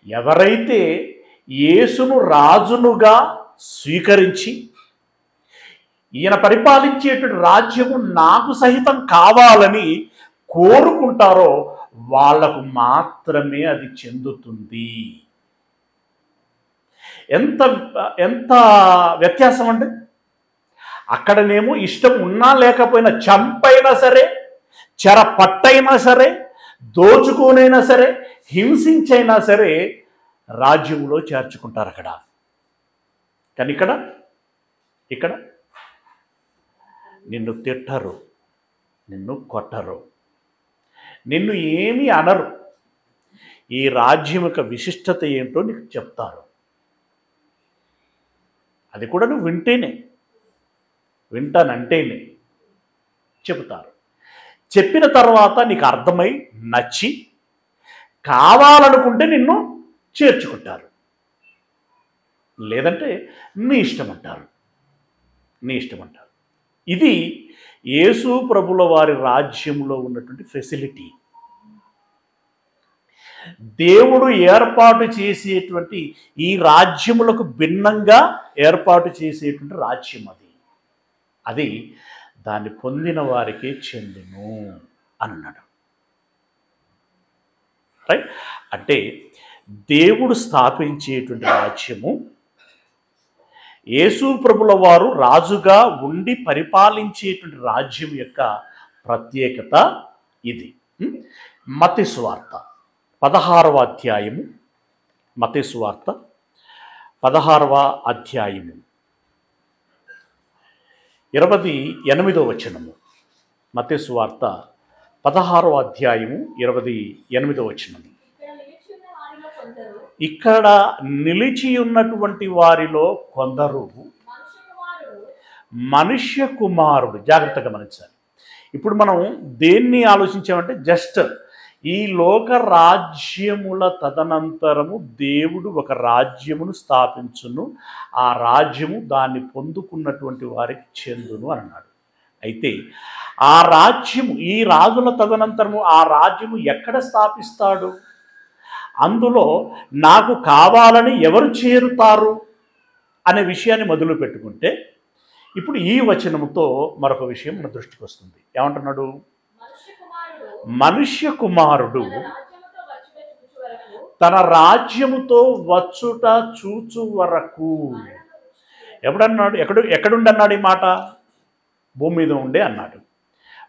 ఎవరైతే యేసును రాజునుగా స్వీకరించి ఈయన పరిపాలించేటువంటి రాజ్యము నాకు సహితం కావాలని కోరుకుంటారో వాళ్లకు మాత్రమే అది చెందుతుంది. ఎంత వ్యత్యాసం అండి! అక్కడనేమో ఇష్టం ఉన్నా లేకపోయినా, చంపైనా సరే, చెర పట్టైనా సరే, దోచుకోనైనా సరే, హింసించైనా సరే రాజ్యంలో చేర్చుకుంటారు అక్కడ. కానీ ఇక్కడ నిన్ను తిట్టరు, నిన్ను కొట్టరు, నిన్ను ఏమీ అనరు. ఈ రాజ్యం యొక్క విశిష్టత ఏంటో నీకు చెప్తారు. అది కూడా నువ్వు వింటానంటేనే చెబుతారు. చెప్పిన తర్వాత నీకు అర్థమై నచ్చి కావాలనుకుంటే నిన్ను చేర్చుకుంటారు, లేదంటే నీ ఇష్టం అంటారు. ఇది యేసు ప్రభుల వారి రాజ్యంలో ఉన్నటువంటి ఫెసిలిటీ. దేవుడు ఏర్పాటు చేసేటువంటి ఈ రాజ్యములకు భిన్నంగా ఏర్పాటు చేసేటువంటి రాజ్యం అది దాన్ని పొందిన వారికే చెందును అన్నాడు. రైట్? అంటే దేవుడు స్థాపించేటువంటి రాజ్యము యేసు ప్రభుల వారు రాజుగా ఉండి పరిపాలించేటువంటి రాజ్యం యొక్క ప్రత్యేకత ఇది. మత్తయి సువార్త 16వ అధ్యాయము, మత్తయి సువార్త 16వ అధ్యాయము 28వ వచనము. మత్తయి సువార్త 16వ అధ్యాయము 28వ వచనము. ఇక్కడ నిలిచి ఉన్నటువంటి వారిలో కొందరు మనుష్య కుమారుడు, జాగ్రత్తగా గమనించాలి. ఇప్పుడు మనం దేన్ని ఆలోచించామంటే జస్ట్ ఈ లోక రాజ్యముల తదనంతరము దేవుడు ఒక రాజ్యమును స్థాపించును, ఆ రాజ్యము దాన్ని పొందుకున్నటువంటి వారికి చెందును అన్నాడు. అయితే ఆ రాజ్యము, ఈ రాజుల తదనంతరము ఆ రాజ్యము ఎక్కడ స్థాపిస్తాడు, అందులో నాకు కావాలని ఎవరు చేరుతారు అనే విషయాన్ని మొదలు పెట్టుకుంటే ఇప్పుడు ఈ వచనముతో మరొక విషయం మన దృష్టికి వస్తుంది. ఏమంటున్నాడు? మనుష్య కుమారుడు తన రాజ్యముతో వచ్చుట చూచు వరకు. ఎప్పుడన్నాడు? ఎక్కడుండి అన్నాడు ఈ మాట? భూమి మీద ఉండే అన్నాడు.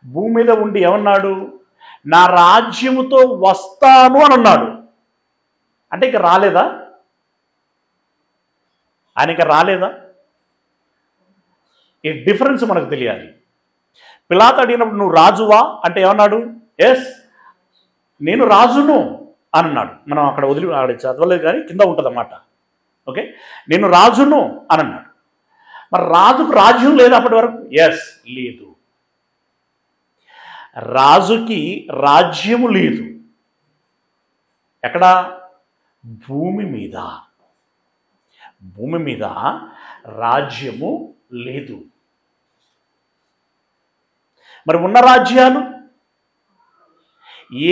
భూమి మీద ఉండి ఏమన్నాడు? నా రాజ్యముతో వస్తాను అని అన్నాడు. అంటే ఇక రాలేదా? ఆయన ఇక రాలేదా? ఈ డిఫరెన్స్ మనకు తెలియాలి. పిలాతు అడిగినప్పుడు నువ్వు రాజువా అంటే ఏమన్నాడు? ఎస్, నేను రాజును అని అన్నాడు. మనం అక్కడ చదవలేదు కానీ కింద ఉంటుంది అన్నమాట. ఓకే, నేను రాజును అని అన్నాడు. మరి రాజుకు రాజ్యం లేదు అప్పటి వరకు? ఎస్, లేదు. రాజుకి రాజ్యము లేదు. ఎక్కడ? భూమి మీద. భూమి మీద రాజ్యము లేదు. మరి ఉన్న రాజ్యాలు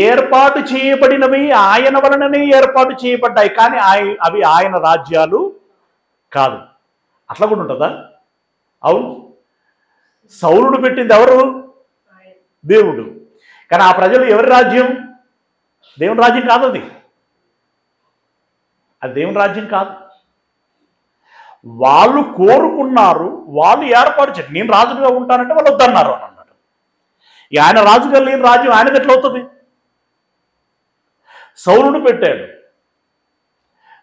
ఏర్పాటు చేయబడినవి ఆయన వలననే ఏర్పాటు చేయబడ్డాయి, కానీ అవి ఆయన రాజ్యాలు కాదు. అట్లా కూడా ఉంటుందా? అవును. సౌలును పెట్టింది ఎవరు? దేవుడు. కానీ ఆ ప్రజలు ఎవరి రాజ్యం? దేవుని రాజ్యం కాదు. అది దేవుని రాజ్యం కాదు. వాళ్ళు కోరుకున్నారు, వాళ్ళు ఏర్పాటు చేయాలి. నేను రాజుగా ఉంటానంటే వాళ్ళు వద్దన్నారు అని అన్నాడు. ఆయన రాజుగా లేని రాజ్యం ఆయనది ఎట్లా అవుతుంది? సౌలును పెట్టాడు.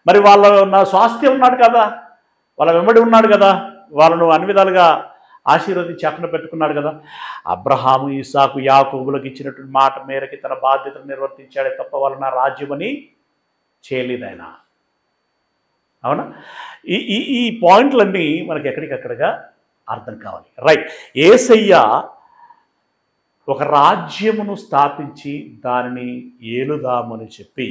మరి వాళ్ళ నా స్వాస్థ్యం ఉన్నాడు కదా, వాళ్ళ వెంబడి ఉన్నాడు కదా, వాళ్ళను అన్ని విధాలుగా ఆశీర్వదించి అక్కడ పెట్టుకున్నాడు కదా. అబ్రహాము, ఇసాకు, యాకోబులకు ఇచ్చినటువంటి మాట మేరకి తన బాధ్యతను నిర్వర్తించాడే తప్ప వాళ్ళు నా రాజ్యమని చేయలేదు ఆయన. అవునా? ఈ పాయింట్లన్నీ మనకి ఎక్కడికక్కడగా అర్థం కావాలి. రైట్. యేసయ్య ఒక రాజ్యమును స్థాపించి దానిని ఏలుదామని చెప్పి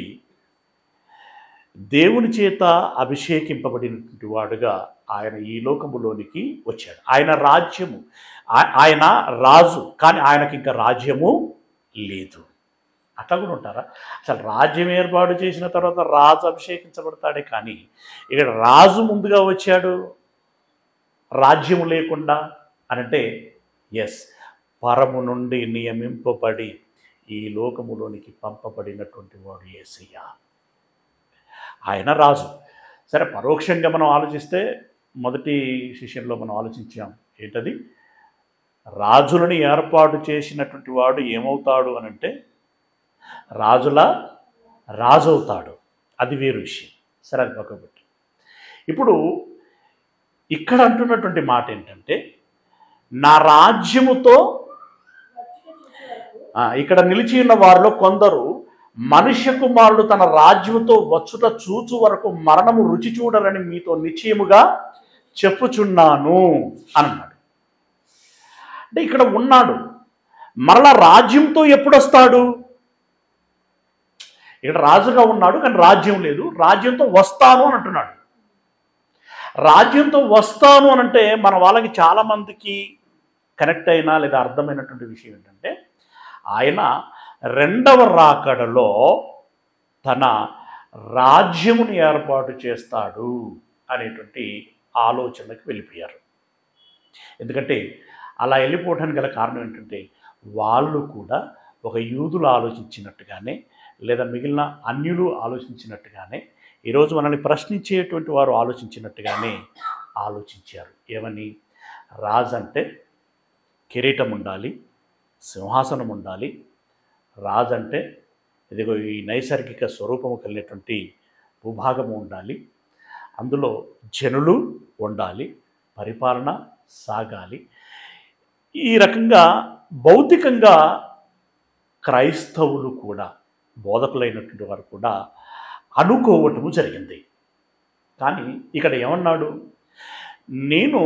దేవుని చేత అభిషేకింపబడినటువంటి వాడుగా ఆయన ఈ లోకములోనికి వచ్చాడు. ఆయన రాజ్యము, ఆయన రాజు, కానీ ఆయనకి ఇంకా రాజ్యము లేదు. అట్లా కూడా ఉంటారా? అసలు రాజ్యం ఏర్పాటు చేసిన తర్వాత రాజు అభిషేకించబడతాడే, కానీ ఇక్కడ రాజు ముందుగా వచ్చాడు రాజ్యము లేకుండా అనంటే ఎస్, పరము నుండి నియమింపబడి ఈ లోకములోనికి పంపబడినటువంటి వాడు యేసయ్య. ఆయన రాజు. సరే, పరోక్షంగా మనం ఆలోచిస్తే మొదటి సెషన్లో మనం ఆలోచించాం. ఏంటది? రాజులని ఏర్పాటు చేసినటువంటి వాడు ఏమవుతాడు అనంటే రాజుల రాజు అవుతాడు. అది వేరు విషయం. సరే, అది పక్కబెట్టి ఇప్పుడు ఇక్కడ అంటున్నటువంటి మాట ఏంటంటే నా రాజ్యముతో, ఇక్కడ నిలిచి ఉన్న వారిలో కొందరు మనుష్య కుమారుడు తన రాజ్యముతో వచ్చుట చూచు వరకు మరణము రుచి చూడరని మీతో నిశ్చయముగా చెప్పుచున్నాను అన్నాడు. అంటే ఇక్కడ ఉన్నాడు, మరలా రాజ్యంతో ఎప్పుడు వస్తాడు? ఇక్కడ రాజుగా ఉన్నాడు కానీ రాజ్యం లేదు. రాజ్యంతో వస్తాను అని అంటున్నాడు. రాజ్యంతో వస్తాను అనంటే మన వాళ్ళకి చాలామందికి కనెక్ట్ అయినా లేదా అర్థమైనటువంటి విషయం ఏంటంటే ఆయన రెండవ రాకడలో తన రాజ్యముని ఏర్పాటు చేస్తాడు అనేటువంటి ఆలోచనకు వెళ్ళిపోయారు. ఎందుకంటే అలా వెళ్ళిపోవడానికి గల కారణం ఏంటంటే వాళ్ళు కూడా ఒక యూదులు ఆలోచించినట్టుగానే లేదా మిగిలిన అన్యులు ఆలోచించినట్టుగానే ఈరోజు మనల్ని ప్రశ్నించేటువంటి వారు ఆలోచించినట్టుగానే ఆలోచించారు. ఏమని? రాజు అంటే కిరీటం ఉండాలి, సింహాసనం ఉండాలి. రాజు అంటే ఇదిగో ఈ నైసర్గిక స్వరూపము కలిగినటువంటి భూభాగము ఉండాలి, అందులో జనులు ఉండాలి, పరిపాలన సాగాలి. ఈ రకంగా భౌతికంగా క్రైస్తవులు కూడా, బోధకులైనటువంటి వారు కూడా అనుకోవటము జరిగింది. కానీ ఇక్కడ ఏమన్నాడు? నేను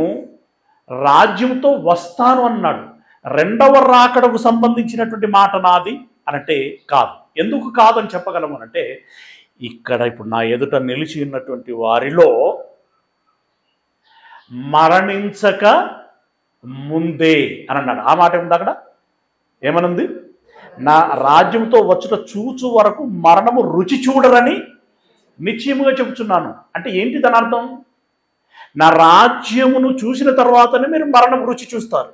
రాజ్యంతో వస్తాను అన్నాడు. రెండవ రాకడకు సంబంధించినటువంటి మాట నాది అనంటే కాదు. ఎందుకు కాదని చెప్పగలము అంటే, ఇక్కడ ఇప్పుడు నా ఎదుట నిలిచి ఉన్నటువంటి వారిలో మరణించక ముందే అని అన్నాడు. ఆ మాట ఏముంది అక్కడ? ఏమనుంది? నా రాజ్యంతో వచ్చుట చూచు వరకు మరణము రుచి చూడరని నిశ్చయముగా చెబుతున్నాను. అంటే ఏంటి దాని అర్థం? నా రాజ్యమును చూసిన తర్వాతనే మీరు మరణం రుచి చూస్తారు.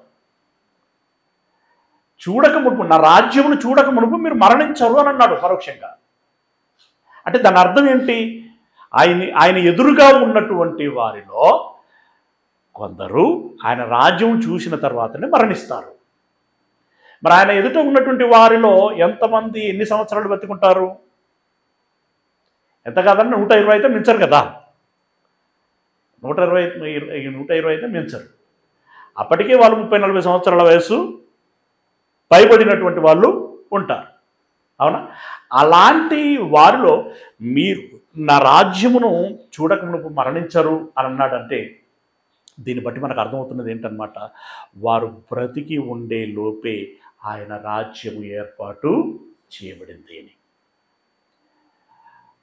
చూడక మునుపు, నా రాజ్యమును చూడక మునుపు మీరు మరణించరు అని అన్నాడు పరోక్షంగా. అంటే దాని అర్థం ఏంటి? ఆయన ఎదురుగా ఉన్నటువంటి వారిలో కొందరు ఆయన రాజ్యం చూసిన తర్వాతనే మరణిస్తారు. మరి ఆయన ఎదుట ఉన్నటువంటి వారిలో ఎంతమంది ఎన్ని సంవత్సరాలు బతుకుంటారు? ఎంత కాదన్నా 120 అయితే మించరు కదా. 120 అయితే మించరు. అప్పటికే వాళ్ళు 30-40 సంవత్సరాల వయసు పైబడినటువంటి వాళ్ళు ఉంటారు. అవునా? అలాంటి వారిలో మీరు నా రాజ్యమును చూడక మరణించరు అని అన్నాడంటే, దీన్ని బట్టి మనకు అర్థమవుతున్నది ఏంటన్నమాట? వారు బ్రతికి ఉండే లోపే ఆయన రాజ్యము ఏర్పాటు చేయబడింది అని.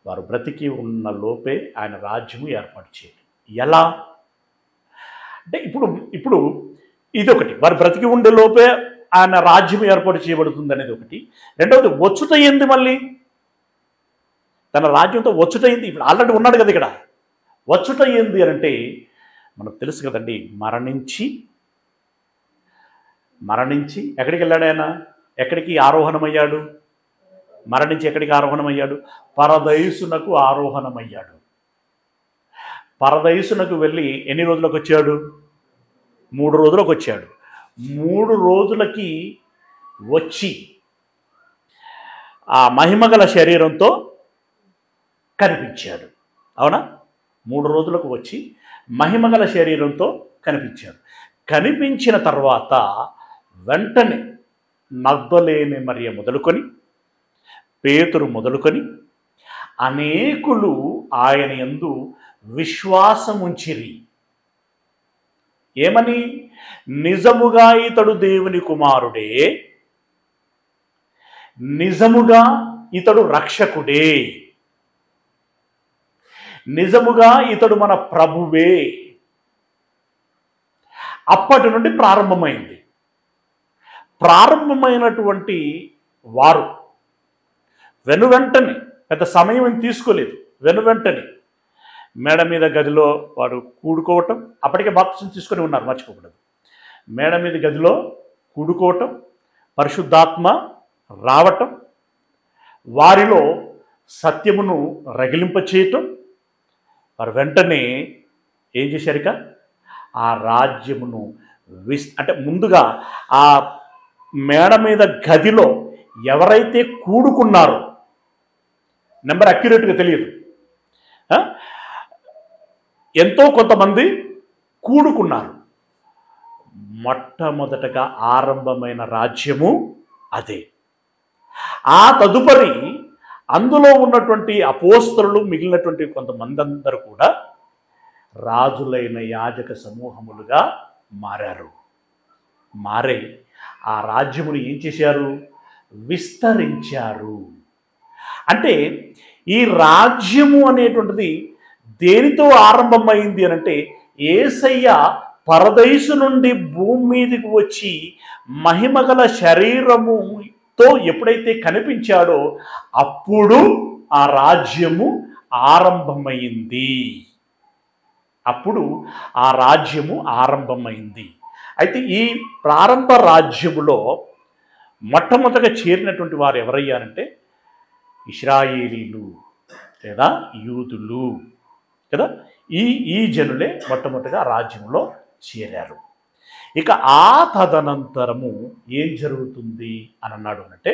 వారు బ్రతికి ఉన్న లోపే ఆయన రాజ్యము ఏర్పాటు చేయండి. ఎలా అంటే ఇప్పుడు ఇదొకటి, వారు బ్రతికి ఉండే లోపే ఆయన రాజ్యం ఏర్పాటు చేయబడుతుంది అనేది ఒకటి. రెండవది వచ్చుట ఏంది? మళ్ళీ తన రాజ్యంతో వచ్చుట ఏంది? ఇప్పుడు ఆల్రెడీ ఉన్నాడు కదా ఇక్కడ. వచ్చుట ఏంది అంటే మనకు తెలుసు కదండి. మరణించి ఎక్కడికి వెళ్ళాడు ఆయన? ఎక్కడికి ఆరోహణమయ్యాడు? మరణించి ఎక్కడికి ఆరోహణమయ్యాడు? పరదైసునకు ఆరోహణమయ్యాడు. పరదైసునకు వెళ్ళి ఎన్ని రోజులకు వచ్చాడు? 3 రోజులకు వచ్చాడు. 3 రోజులకి వచ్చి ఆ మహిమగల శరీరంతో కనిపించాడు. అవునా? 3 రోజులకు వచ్చి మహిమగల శరీరంతో కనిపించాడు. కనిపించిన తర్వాత వెంటనే మగ్దలేనే మరియ మొదలుకొని, పేతురు మొదలుకొని అనేకులు ఆయన యందు విశ్వాసముంచిరి. ఏమని? నిజముగా ఇతడు దేవుని కుమారుడే, నిజముగా ఇతడు రక్షకుడే, నిజముగా ఇతడు మన ప్రభువే. అప్పటి నుండి ప్రారంభమైనటువంటి వారు వెనువెంటనే, పెద్ద సమయం తీసుకోలేదు, వెనువెంటనే మేడ మీద గదిలో వారు కూడుకోవటం. అప్పటికే బాప్తిసం తీసుకొని ఉన్నారు, మర్చిపోకూడదు. మేడ మీద గదిలో కూడుకోవటం, పరిశుద్ధాత్మ రావటం, వారిలో సత్యమును రగిలింపచేయటం. వారు వెంటనే ఏం చేశారిక? ఆ రాజ్యమును అంటే ముందుగా ఆ మేడ మీద గదిలో ఎవరైతే కూడుకున్నారో, నెంబర్ అక్యురేట్గా తెలియదు, ఎంతో కొంతమంది కూడుకున్నారు. మొట్టమొదటగా ఆరంభమైన రాజ్యము అదే. ఆ తదుపరి అందులో ఉన్నటువంటి అపోస్తలులు, మిగిలినటువంటి కొంతమంది అందరూ కూడా రాజులైన యాజక సమూహములుగా మారే ఆ రాజ్యమును ఏం చేశారు? విస్తరించారు. అంటే ఈ రాజ్యము అనేటువంటిది దేనితో ఆరంభమైంది అనంటే, యేసయ్య పరదైసు నుండి భూమి మీదకి వచ్చి మహిమగల శరీరముతో ఎప్పుడైతే కనిపించాడో అప్పుడు ఆ రాజ్యము ఆరంభమైంది. అయితే ఈ ప్రారంభ రాజ్యములో మొట్టమొదటగా చేరినటువంటి వారు ఎవరయ్యారంటే ఇశ్రాయేలీలు లేదా యూదులు కదా. ఈ ఈ జనులే మొట్టమొదటిగా రాజ్యంలో చేరారు. ఇక ఆ తదనంతరము ఏం జరుగుతుంది అని అన్నాడు అంటే,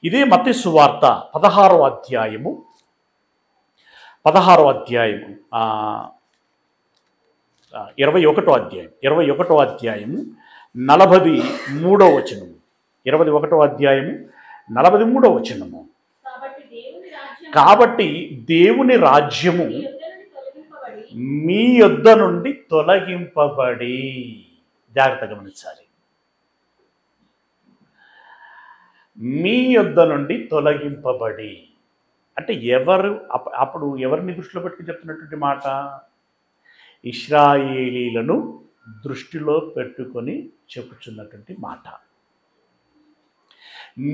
ఇదే మత్తయి సువార్త 16వ అధ్యాయము 21వ అధ్యాయము 43వ వచనము. 21వ అధ్యాయము 43వ వచనము. కాబట్టి దేవుని రాజ్యము మీ యొద్ద నుండి తొలగింపబడి, జాగ్రత్తగా గమనించాలి, మీ యొద్ద నుండి తొలగింపబడి అంటే అప్పుడు ఎవరిని దృష్టిలో పెట్టుకుని చెప్తున్నటువంటి మాట? ఇశ్రాయేలీలను దృష్టిలో పెట్టుకొని చెప్పుచున్నటువంటి మాట.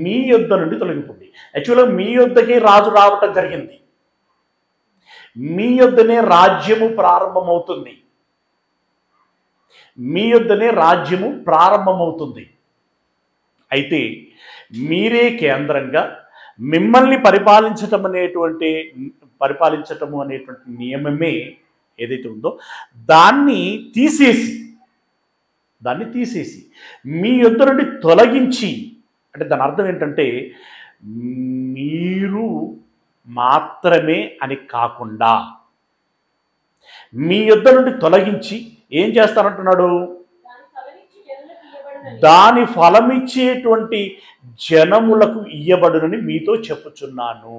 మీ యొద్ద నుండి తొలగింపండి. యాక్చువల్గా మీ యొద్దకే రాజు రావటం జరిగింది. మీ యొద్దనే రాజ్యము ప్రారంభమవుతుంది. మీ యొద్దనే రాజ్యము ప్రారంభమవుతుంది. అయితే మీరే కేంద్రంగా మిమ్మల్ని పరిపాలించటము అనేటువంటి నియమమే ఏదైతే ఉందో దాన్ని తీసేసి మీ యొద్ద నుండి తొలగించి, అంటే దాని అర్థం ఏంటంటే మీరు మాత్రమే అని కాకుండా మీ యొద్ద నుండి తొలగించి ఏం చేస్తానంటున్నాడు? దాని ఫలమిచ్చేటువంటి జనములకు ఇయ్యబడునని మీతో చెప్పుచున్నాను.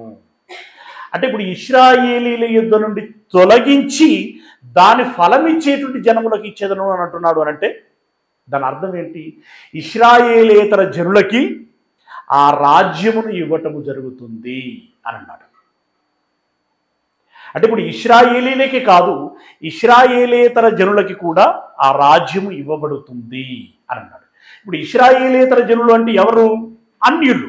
అంటే ఇప్పుడు ఇశ్రాయేలీల యొద్ద నుండి తొలగించి దాని ఫలమిచ్చేటువంటి జనములకు ఇచ్చేదను అని అంటున్నాడు. అని అంటే దాని అర్థం ఏంటి? ఇశ్రాయేలేతర జనులకి ఆ రాజ్యమును ఇవ్వటము జరుగుతుంది అని అన్నాడు. అంటే ఇప్పుడు ఇశ్రాయేలీలకే కాదు, ఇశ్రాయేలేతర జనులకి కూడా ఆ రాజ్యము ఇవ్వబడుతుంది అని అన్నాడు. ఇప్పుడు ఇశ్రాయేలేతర జనులు అంటే ఎవరు? అన్యులు.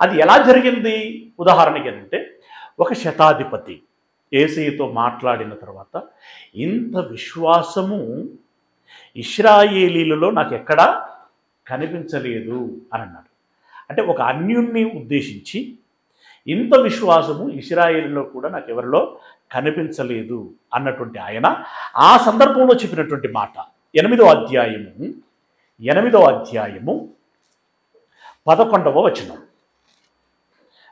అది ఎలా జరిగింది? ఉదాహరణకి ఏంటంటే, ఒక శతాధిపతి యేసయ్యతో మాట్లాడిన తర్వాత ఇంత విశ్వాసము ఇశ్రాయేలీలలో నాకు ఎక్కడా కనిపించలేదు అని అన్నాడు. అంటే ఒక అన్యుణ్ణి ఉద్దేశించి ఇంత విశ్వాసము ఇశ్రాయేలులో కూడా నాకు ఎవరిలో కనిపించలేదు అన్నటువంటి ఆయన ఆ సందర్భంలో చెప్పినటువంటి మాట 8వ అధ్యాయము 11వ వచనం.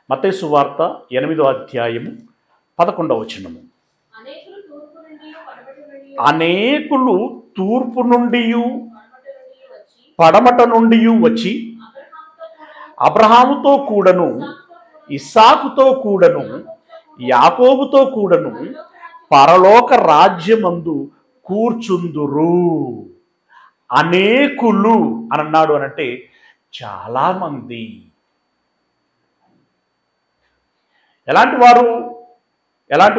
మత్తయి సువార్త 8వ అధ్యాయము 11వ వచనము. అనేకులు తూర్పు నుండి పడమట నుండి వచ్చి అబ్రహాముతో కూడను, ఇస్సాకుతో కూడను, యాకోబుతో కూడను పరలోక రాజ్యమందు కూర్చుందురు. అనేకులు అని అన్నాడు. అనంటే చాలామంది. ఎలాంటి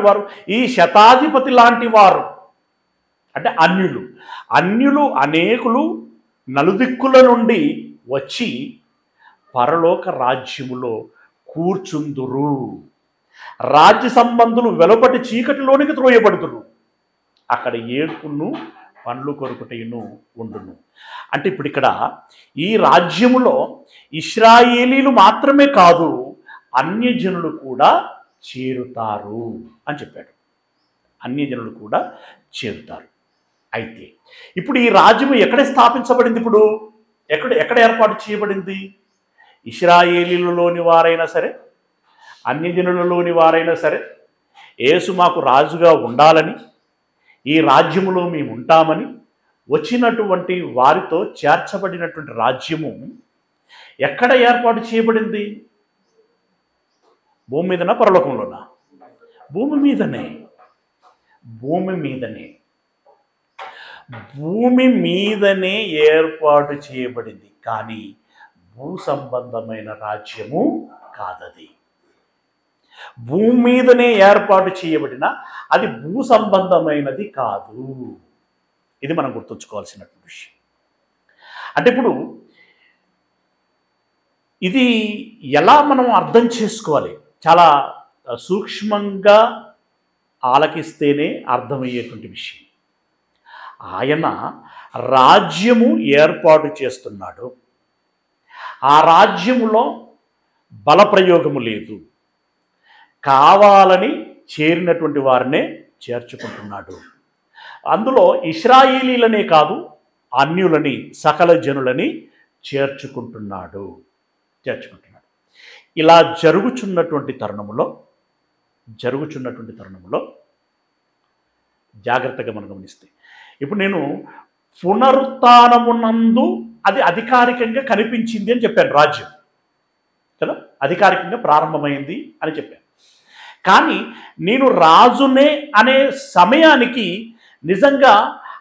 వారు? ఈ శతాధిపతి లాంటి వారు. అంటే అన్యులు అనేకులు నలుదిక్కుల నుండి వచ్చి పరలోక రాజ్యములో కూర్చుందురు. రాజ్య సంబంధులు వెలుపటి చీకటిలోనికి త్రోయబడుతురు. అక్కడ ఏడుపును పండ్లు కొరుకుటయును ఉండును. అంటే ఇప్పుడు ఇక్కడ ఈ రాజ్యములో ఇశ్రాయేలీలు మాత్రమే కాదు, అన్యజనులు కూడా చేరుతారు అని చెప్పాడు. అన్యజనులు కూడా చేరుతారు. అయితే ఇప్పుడు ఈ రాజ్యము ఎక్కడ స్థాపించబడింది? ఇప్పుడు ఎక్కడ ఏర్పాటు చేయబడింది? ఇశ్రాయేలీలలోని వారైనా సరే, అన్యజనులలోని వారైనా సరే, యేసు మాకు రాజుగా ఉండాలని, ఈ రాజ్యములో మేము ఉంటామని వచ్చినటువంటి వారితో చేర్చబడినటువంటి రాజ్యము ఎక్కడ ఏర్పాటు చేయబడింది? భూమి మీదనా, పరలోకంలోనా? భూమి మీదనే ఏర్పాటు చేయబడింది. కానీ భూ సంబంధమైన రాజ్యము కాదది. భూమి మీదనే ఏర్పాటు చేయబడిన అది భూ సంబంధమైనది కాదు. ఇది మనం గుర్తుంచుకోవాల్సినటువంటి విషయం. అంటే ఇప్పుడు ఇది ఎలా మనం అర్థం చేసుకోవాలి? చాలా సూక్ష్మంగా ఆలకిస్తేనే అర్థమయ్యేటువంటి విషయం. ఆయన రాజ్యము ఏర్పాటు చేస్తున్నాడు. ఆ రాజ్యములో బలప్రయోగము లేదు, కావాలని చేరినటువంటి వారినే చేర్చుకుంటున్నాడు. అందులో ఇశ్రాయేలీలనే కాదు, అన్యులని, సకల జనులని చేర్చుకుంటున్నాడు. ఇలా జరుగుచున్నటువంటి తరుణములో జాగ్రత్తగా మనం గమనిస్తే, ఇప్పుడు నేను పునరుత్థానమునందు అది అధికారికంగా కనిపించింది అని చెప్పాను. రాజ్యం కదా అధికారికంగా ప్రారంభమైంది అని చెప్పాను. కానీ నేను రాజునే అనే సమయానికి నిజంగా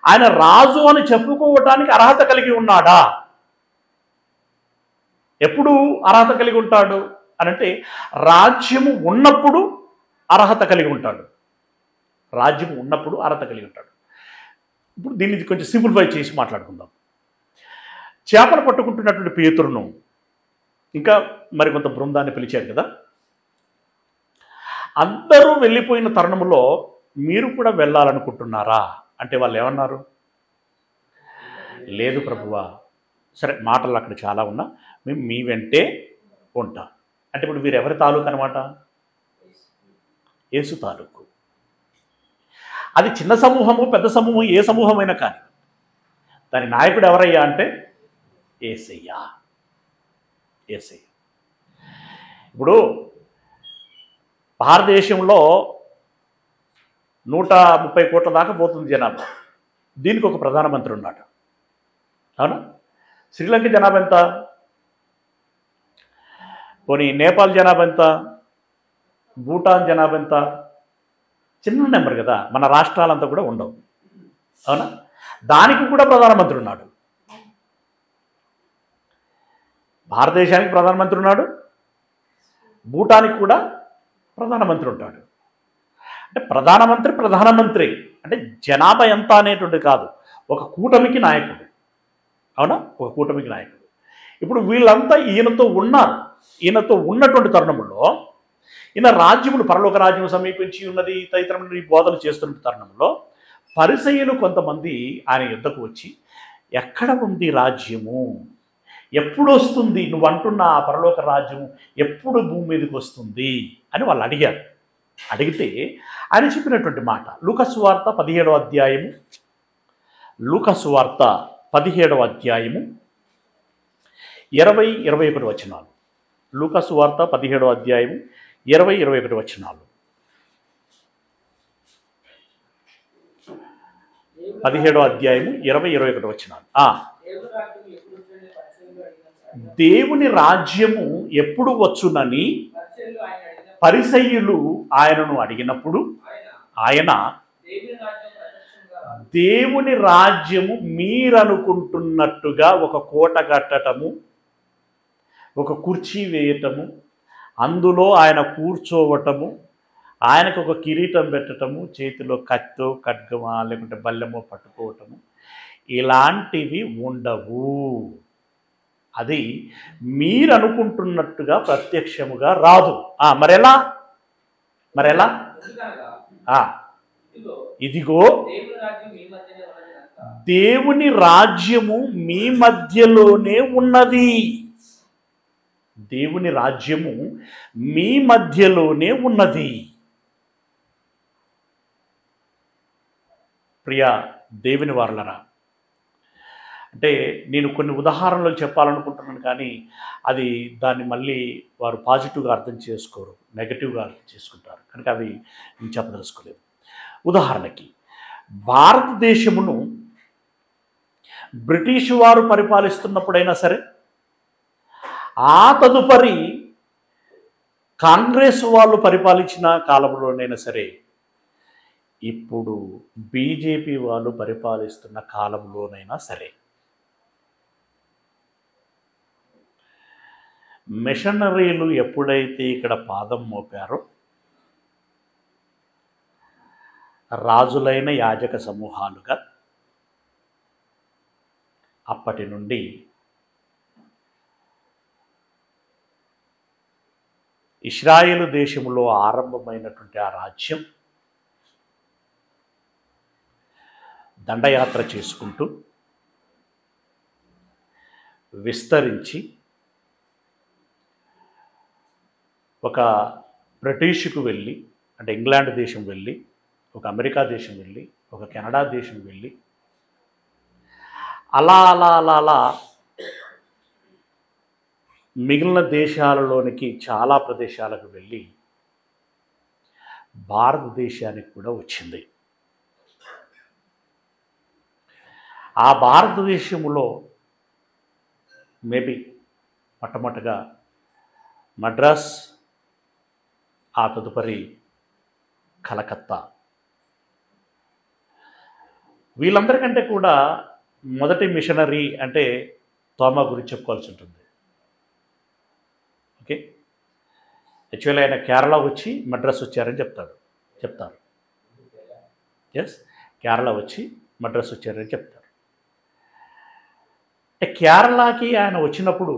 ఆయన రాజు అని చెప్పుకోవటానికి అర్హత కలిగి ఉన్నాడా? ఎప్పుడు అర్హత కలిగి ఉంటాడు అనంటే, రాజ్యము ఉన్నప్పుడు అర్హత కలిగి ఉంటాడు. రాజ్యం ఉన్నప్పుడు అర్హత కలిగి ఉంటాడు. ఇప్పుడు దీన్ని కొంచెం సింప్లిఫై చేసి మాట్లాడుకుందాం. చేపలు పట్టుకుంటున్నటువంటి పేతురును ఇంకా మరికొంత బృందాన్ని పిలిచారు కదా. అందరూ వెళ్ళిపోయిన తరుణంలో మీరు కూడా వెళ్ళాలనుకుంటున్నారా అంటే వాళ్ళు ఏమన్నారు? లేదు ప్రభువా. సరే, మాటలు అక్కడ చాలా ఉన్నా, మేము మీ వెంటే ఉంటాం అంటే ఇప్పుడు వీరు ఎవరి తాలూకు అనమాట? యేసు తాలూకు. అది చిన్న సమూహము, పెద్ద సమూహం, ఏ సమూహమైనా కానీ దాని నాయకుడు ఎవరయ్యా అంటే యేసయ్య. ఇప్పుడు భారతదేశంలో 130 కోట్ల దాకా పోతుంది జనాభా. దీనికి ఒక ప్రధానమంత్రి ఉన్నాడు, అవునా? శ్రీలంక జనాభా ఎంత? పోనీ నేపాల్ జనాభా ఎంత? భూటాన్ జనాభా ఎంత? చిన్న నెంబర్ కదా, మన రాష్ట్రాలంతా కూడా ఉండవు, అవునా? దానికి కూడా ప్రధానమంత్రి ఉన్నాడు. భారతదేశానికి ప్రధానమంత్రి ఉన్నాడు, భూటానికి కూడా ప్రధానమంత్రి ఉంటాడు. అంటే ప్రధానమంత్రి అంటే జనాభా ఎంత అనేటువంటిది కాదు, ఒక కూటమికి నాయకుడు, అవునా? ఒక కూటమికి నాయకుడు. ఇప్పుడు వీళ్ళంతా ఈయనతో ఉన్నారు. ఈయనతో ఉన్నటువంటి తరుణంలో ఈయన రాజ్యమును, పరలోక రాజ్యం సమీపించి ఉన్నది తదితరమైన బోధలు చేస్తున్న తరుణంలో పరిసయ్యులు కొంతమంది ఆయన యుద్ధకు వచ్చి, ఎక్కడ ఉంది రాజ్యము, ఎప్పుడు వస్తుంది, నువ్వు అంటున్న ఆ పరలోక రాజ్యము ఎప్పుడు భూమి మీదకి వస్తుంది అని వాళ్ళు అడిగారు. అడిగితే ఆయన చెప్పినటువంటి మాట లూకాసు వార్త 17వ అధ్యాయము, లూకాసు వార్త 17వ అధ్యాయము 20-21 వచనాలు. లూకాసు వార్త 17వ అధ్యాయము 20-21 వచనాలు. 17వ అధ్యాయము 20-21 వచనాలు. దేవుని రాజ్యము ఎప్పుడు వచ్చునని పరిసయ్యులు ఆయనను అడిగినప్పుడు ఆయన, దేవుని రాజ్యము మీరనుకుంటున్నట్టుగా ఒక కోట కట్టటము, ఒక కుర్చీ వేయటము, అందులో ఆయన కూర్చోవటము, ఆయనకు ఒక కిరీటం పెట్టటము, చేతిలో కత్తో ఖడ్గమా లేకుంటే బల్లెమో పట్టుకోవటము, ఇలాంటివి ఉండవు. అది మీరు అనుకుంటున్నట్టుగా ప్రత్యక్షముగా రాదు. మరెలా? ఇదిగో దేవుని రాజ్యము మీ మధ్యలోనే ఉన్నది. దేవుని రాజ్యము మీ మధ్యలోనే ఉన్నది. ప్రియా దేవుని వారలరా, అంటే నేను కొన్ని ఉదాహరణలు చెప్పాలనుకుంటున్నాను, కానీ అది దాన్ని మళ్ళీ వారు పాజిటివ్గా అర్థం చేసుకోరు, నెగటివ్గా అర్థం చేసుకుంటారు, కనుక అవి నేను చెప్పదలుచుకోలేదు. ఉదాహరణకి, భారతదేశమును బ్రిటిష్ వారు పరిపాలిస్తున్నప్పుడైనా సరే, ఆ తదుపరి కాంగ్రెస్ వాళ్ళు పరిపాలించిన కాలంలోనైనా సరే, ఇప్పుడు బీజేపీ వాళ్ళు పరిపాలిస్తున్న కాలంలోనైనా సరే, మిషనరీలు ఎప్పుడైతే ఇక్కడ పాదం మోపారో, రాజులైన యాజక సమూహాలుగా అప్పటి నుండి ఇశ్రాయేలు దేశంలో ఆరంభమైనటువంటి ఆ రాజ్యం దండయాత్ర చేసుకుంటూ విస్తరించి ఒక బ్రిటిష్కు వెళ్ళి, అంటే ఇంగ్లాండ్ దేశం వెళ్ళి, ఒక అమెరికా దేశం వెళ్ళి, ఒక కెనడా దేశం వెళ్ళి, అలా అలా అలా అలా మిగిలిన దేశాలలోనికి చాలా ప్రదేశాలకు వెళ్ళి భారతదేశానికి కూడా వచ్చింది. ఆ భారతదేశంలో మేబీ మొట్టమొదటిగా మద్రాస్, ఆ తదుపరి కలకత్తా. వీళ్ళందరికంటే కూడా మొదటి మిషనరీ అంటే తోమా గురించి చెప్పుకోవాల్సి ఉంటుంది. ఓకే, యాక్చువల్లీ ఆయన కేరళ వచ్చి మద్రాస్ వచ్చారని చెప్తారు. ఎస్, కేరళ వచ్చి మద్రాస్ వచ్చారని చెప్తారు. అంటే కేరళకి ఆయన వచ్చినప్పుడు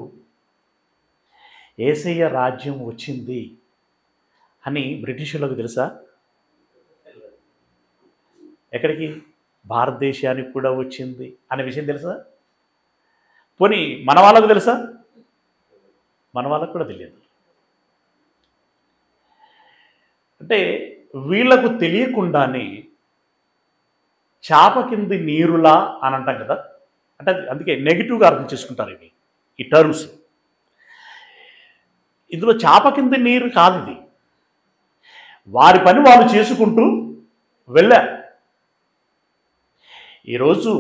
యేసయ్య రాజ్యం వచ్చింది అని బ్రిటిషులకు తెలుసా? ఎక్కడికి? భారతదేశానికి కూడా వచ్చింది అనే విషయం తెలుసా? పోనీ మన వాళ్ళకు తెలుసా? మన వాళ్ళకు కూడా తెలియదు. అంటే వీళ్లకు తెలియకుండానే చాప కింది నీరులా అని అంటాం కదా. అంటే అందుకే నెగిటివ్గా అర్థం చేసుకుంటారు ఈ టర్మ్స్. ఇందులో చాప కింది నీరు కాదు ఇది. వారి పని వాళ్ళు చేసుకుంటూ వెళ్ళారు. ఈరోజు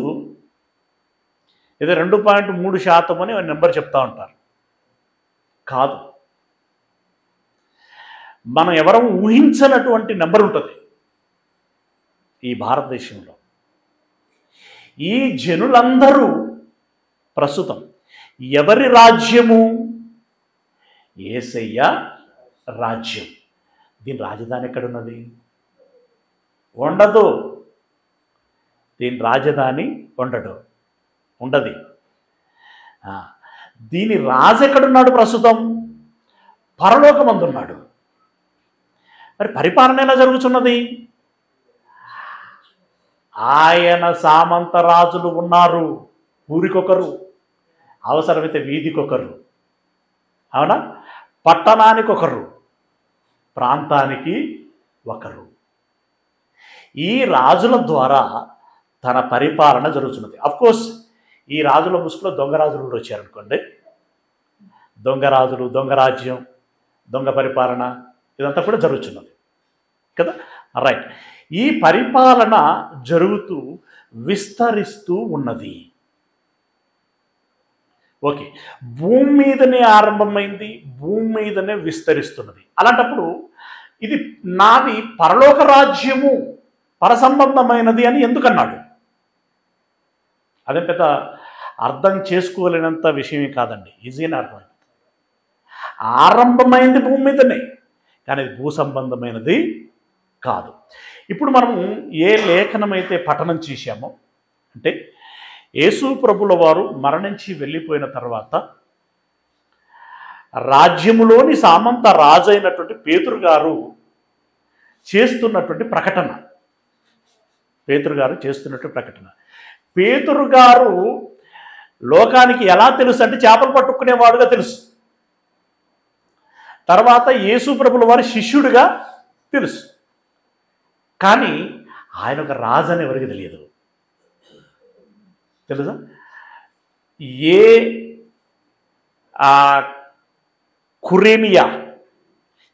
ఏదో 2.3% అని నెంబర్ చెప్తా ఉంటారు. కాదు, మనం ఎవరం ఊహించనటువంటి నెంబర్ ఉంటుంది ఈ భారతదేశంలో. ఈ జనులందరూ ప్రస్తుతం ఎవరి రాజ్యము? యేసయ్య రాజ్యం. దీని రాజధాని ఎక్కడున్నది? ఉండదు. దీని రాజధాని ఉండదు. దీని రాజు ఎక్కడున్నాడు? ప్రస్తుతం పరలోకమందున్నాడు. మరి పరిపాలన ఎలా జరుగుతున్నది? ఆయన సామంత రాజులు ఉన్నారు. ఊరికొకరు, అవసరమైతే వీధికొకరు, అవునా? పట్టణానికి ఒకరు, ప్రాంతానికి ఒకరు. ఈ రాజుల ద్వారా తన పరిపాలన జరుగుతున్నది. అఫ్కోర్స్ ఈ రాజుల ముసుగులో దొంగ రాజులు కూడా వచ్చారనుకోండి. దొంగ రాజులు, దొంగ రాజ్యం, దొంగ పరిపాలన, ఇదంతా కూడా జరుగుతున్నది కదా. రైట్. ఈ పరిపాలన జరుగుతూ విస్తరిస్తూ ఉన్నది. ఓకే, భూమి మీదనే ఆరంభమైంది, భూమి మీదనే విస్తరిస్తున్నది. అలాంటప్పుడు ఇది నాది పరలోక రాజ్యము, పరసంబంధమైనది అని ఎందుకన్నాడు? అదే పెద్ద అర్థం చేసుకోలేనంత విషయమే కాదండి, ఈజీగా అర్థమైంది. ఆరంభమైంది భూమి మీదనే, కానీ అది భూ సంబంధమైనది కాదు. ఇప్పుడు మనము ఏ లేఖనమైతే పఠనం చేశామో, అంటే యేసు ప్రభుల వారు మరణించి వెళ్ళిపోయిన తర్వాత రాజ్యములోని సామంత రాజైనటువంటి పేతురు గారు చేస్తున్నటువంటి ప్రకటన. పేతురు గారు లోకానికి ఎలా తెలుసు అంటే చేపలు పట్టుకునేవాడుగా తెలుసు. తర్వాత యేసు ప్రభుల వారి శిష్యుడిగా తెలుసు. కానీ ఆయన ఒక రాజు అని ఎవరికి తెలియదు. తెలుసా? ఏ కురేనియా,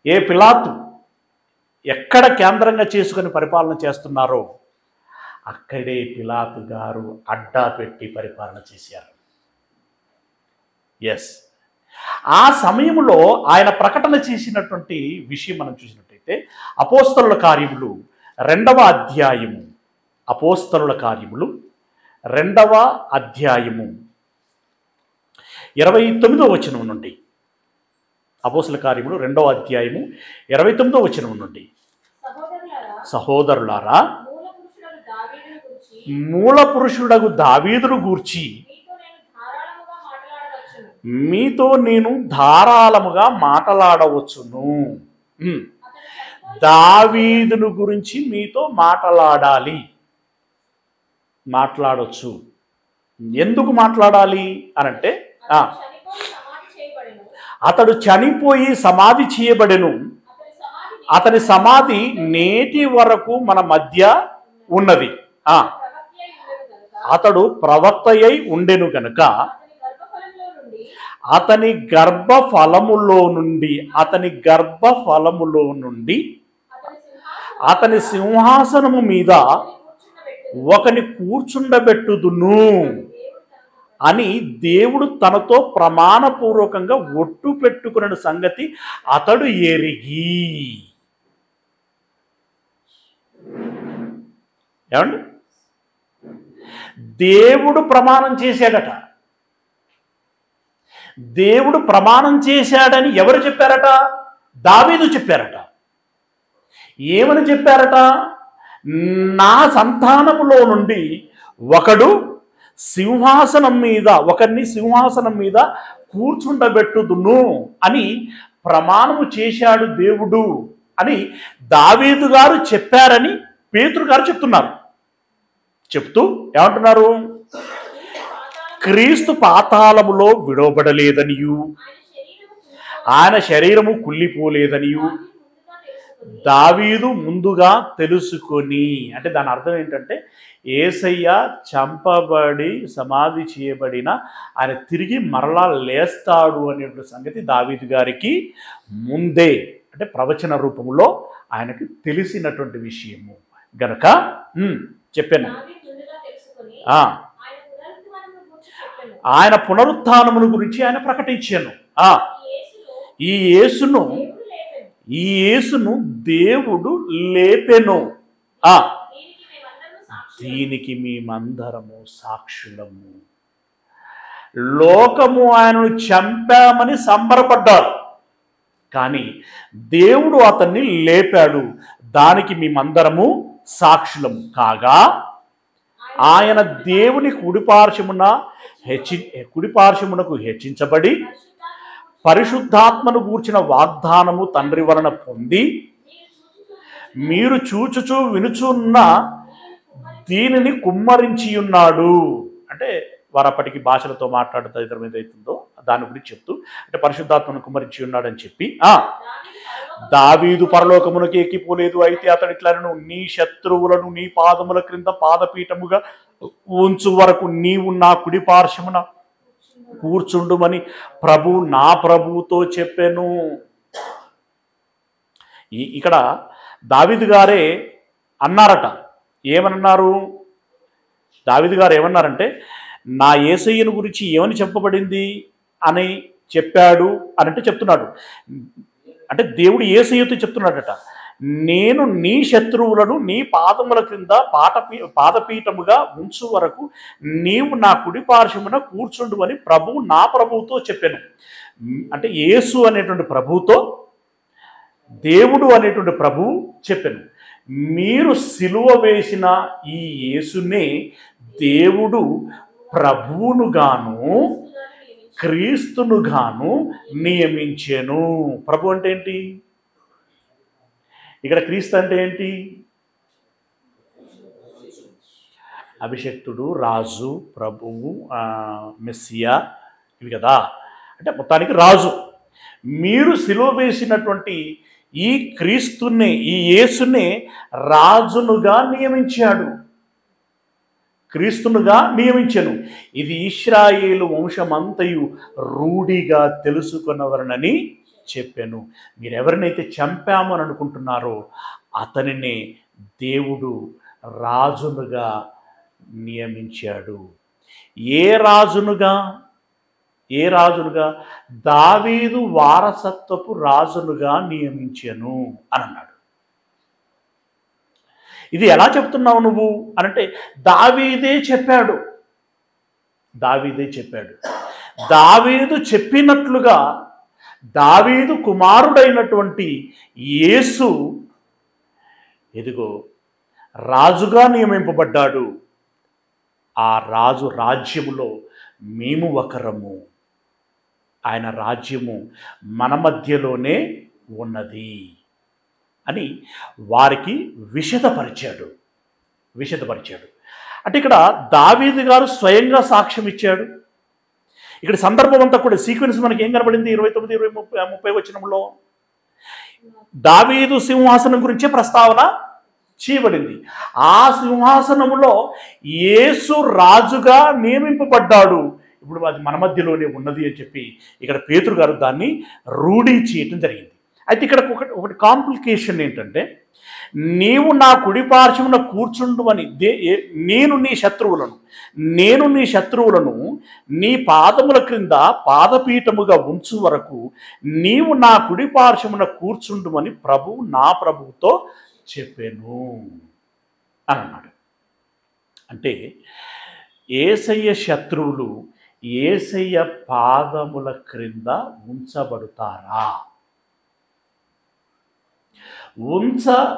ఏ పిలాతు ఎక్కడ కేంద్రంగా చేసుకొని పరిపాలన చేస్తున్నారో అక్కడే పిలాతు గారు అడ్డా పెట్టి పరిపాలన చేశారు. ఎస్, ఆ సమయంలో ఆయన ప్రకటన చేసినటువంటి విషయం మనం చూసినట్టయితే అపోస్తలుల కార్యములు 2వ అధ్యాయము, అపోస్తలుల కార్యములు 2వ అధ్యాయము 29వ వచనం నుండి, అపోస్తలుల కార్యములు 2వ అధ్యాయము 29వ వచనం నుండి, సహోదరులారా, మూల పురుషుడగు దావీదును గూర్చి మీతో నేను ధారాళముగా మాట్లాడవచ్చును. దావీదును గురించి మీతో మాట్లాడొచ్చు. ఎందుకు మాట్లాడాలి అనంటే, అతడు చనిపోయి సమాధి చేయబడెను, అతని సమాధి నేటి వరకు మన మధ్య ఉన్నది. అతడు ప్రవక్త అయి ఉండెను గనుక అతని గర్భఫలములో నుండి అతని సింహాసనము మీద ఒకని కూర్చుండబెట్టుదును అని దేవుడు తనతో ప్రమాణపూర్వకంగా ఒట్టు పెట్టుకున్న సంగతి అతడు ఎరిగి. ఏమండి, దేవుడు ప్రమాణం చేశాడట. దేవుడు ప్రమాణం చేశాడని ఎవరు చెప్పారట? దావీదు చెప్పారట. ఏమని చెప్పారట? నా సంతానములో నుండి ఒకరిని సింహాసనం మీద కూర్చుండబెట్టుదును అని ప్రమాణము చేశాడు దేవుడు అని దావీదు గారు చెప్పారని పేతురు గారు చెప్తున్నారు. చెప్తూ ఏమంటున్నారు? క్రీస్తు పాతాళములో విడవబడలేదనియు ఆయన శరీరము కుళ్ళిపోలేదనియు దావీదు ముందుగా తెలుసుకొని, అంటే దాని అర్థం ఏంటంటే యేసయ్య చంపబడి సమాధి చేయబడిన ఆయన తిరిగి మరలా లేస్తాడు అనేటువంటి సంగతి దావీదు గారికి ముందే, అంటే ప్రవచన రూపంలో ఆయనకి తెలిసినటువంటి విషయము గనక చెప్పాను. ఆయన పునరుత్థానమును గురించి ఆయన ప్రకటించాను. ఈ యేసును దేవుడు లేపెను. దీనికి మేమందరము సాక్షులము. లోకము ఆయనను చంపామని సంబరపడ్డారు, కానీ దేవుడు అతన్ని లేపాడు. దానికి మేమందరము సాక్షులము కాగా ఆయన దేవుని కుడిపార్శ్వమునకు హెచ్చించబడి పరిశుద్ధాత్మను గూర్చిన వాగ్దానము తండ్రి వలన పొంది మీరు చూచుచూ వినుచున్న దీనిని కుమ్మరించి ఉన్నాడు. అంటే వారు అప్పటికి భాషలతో మాట్లాడుతూ ఇతరం ఏదైతుందో దాని గురించి చెప్తూ, అంటే పరిశుద్ధాత్మను కుమ్మరించి ఉన్నాడని చెప్పి, దావీదు పరలోకమునకు ఎక్కిపోలేదు, అయితే అతడు ఇట్లను నీ శత్రువులను నీ పాదముల క్రింద పాదపీఠముగా ఉంచు వరకు నీవు నా కుడి పార్శ్వమున కూర్చుండుమని నా ప్రభువుతో చెప్పాను. ఇక్కడ దావీదు గారే అన్నారట. ఏమన్నారు? దావీదు గారు ఏమన్నారంటే, నా యేసయ్యను గురించి ఏమని చెప్పబడింది అని చెప్పాడు అని అంటే చెప్తున్నాడు. అంటే దేవుడు యేసయ్యతో చెప్తున్నాడట, నేను నీ శత్రువులను నీ పాదముల క్రింద పాదపీఠముగా ఉంచు వరకు నీవు నా కుడి పార్శ్వమున కూర్చుండు అని నా ప్రభువుతో చెప్పాను. అంటే యేసు అనేటువంటి ప్రభువుతో దేవుడు అనేటువంటి ప్రభువు చెప్పాను. మీరు సిలువ వేసిన ఈ యేసునే దేవుడు ప్రభువునుగాను క్రీస్తునుగాను నియమించెను. ప్రభు అంటే ఏంటి? ఇక్కడ క్రీస్తు అంటే ఏంటి? అభిషక్తుడు, రాజు, ప్రభువు, మెస్సియా, ఇవి కదా. అంటే మొత్తానికి రాజు. మీరు సిలువ వేసినటువంటి ఈ క్రీస్తునే, ఈ యేసునే రాజునుగా నియమించాడు, క్రీస్తునుగా నియమించెను. ఇది ఇశ్రాయేలు వంశమంతయు రూఢిగా తెలుసుకున్నవరనని చెప్పాను. మీరు ఎవరినైతే చంపామని అనుకుంటున్నారో అతనినే దేవుడు రాజునుగా నియమించాడు. ఏ రాజునుగా? దావీదు వారసత్వపు రాజునుగా నియమించెను అని అన్నాడు. ఇది ఎలా చెప్తున్నావు నువ్వు అనంటే దావీదే చెప్పాడు. దావీదు చెప్పినట్లుగా దావీదు కుమారుడైనటువంటి యేసు ఎదుగో రాజుగా నియమింపబడ్డాడు. ఆ రాజు రాజ్యములో మేము ఒకరము, ఆయన రాజ్యము మన మధ్యలోనే ఉన్నది అని వారికి విశదపరిచాడు. అంటే ఇక్కడ దావీదు గారు స్వయంగా సాక్ష్యం ఇచ్చాడు. ఇక్కడ సందర్భం అంతా కూడా సీక్వెన్స్ మనకి ఏం కనబడింది? 29, 30 వచనంలో దావీదు సింహాసనం గురించే ప్రస్తావన చేయబడింది. ఆ సింహాసనములో యేసు రాజుగా నియమింపబడ్డాడు. ఇప్పుడు అది మన మధ్యలోనే ఉన్నది అని చెప్పి ఇక్కడ పేతురు గారు దాన్ని రూఢీ చేయటం జరిగింది. అయితే ఇక్కడ ఒకటి కాంప్లికేషన్ ఏంటంటే, నీవు నా కుడి పార్శ్వమున కూర్చుండుమని నేను నీ శత్రువులను నీ పాదముల క్రింద పాదపీఠముగా ఉంచు వరకు నీవు నా కుడి పార్శ్వమున కూర్చుండుమని ప్రభువు నా ప్రభువుతో చెప్పాను అని అన్నాడు. అంటే యేసయ్య శత్రువులు యేసయ్య పాదముల క్రింద ఉంచబడతారా? ఉంచబడతారా?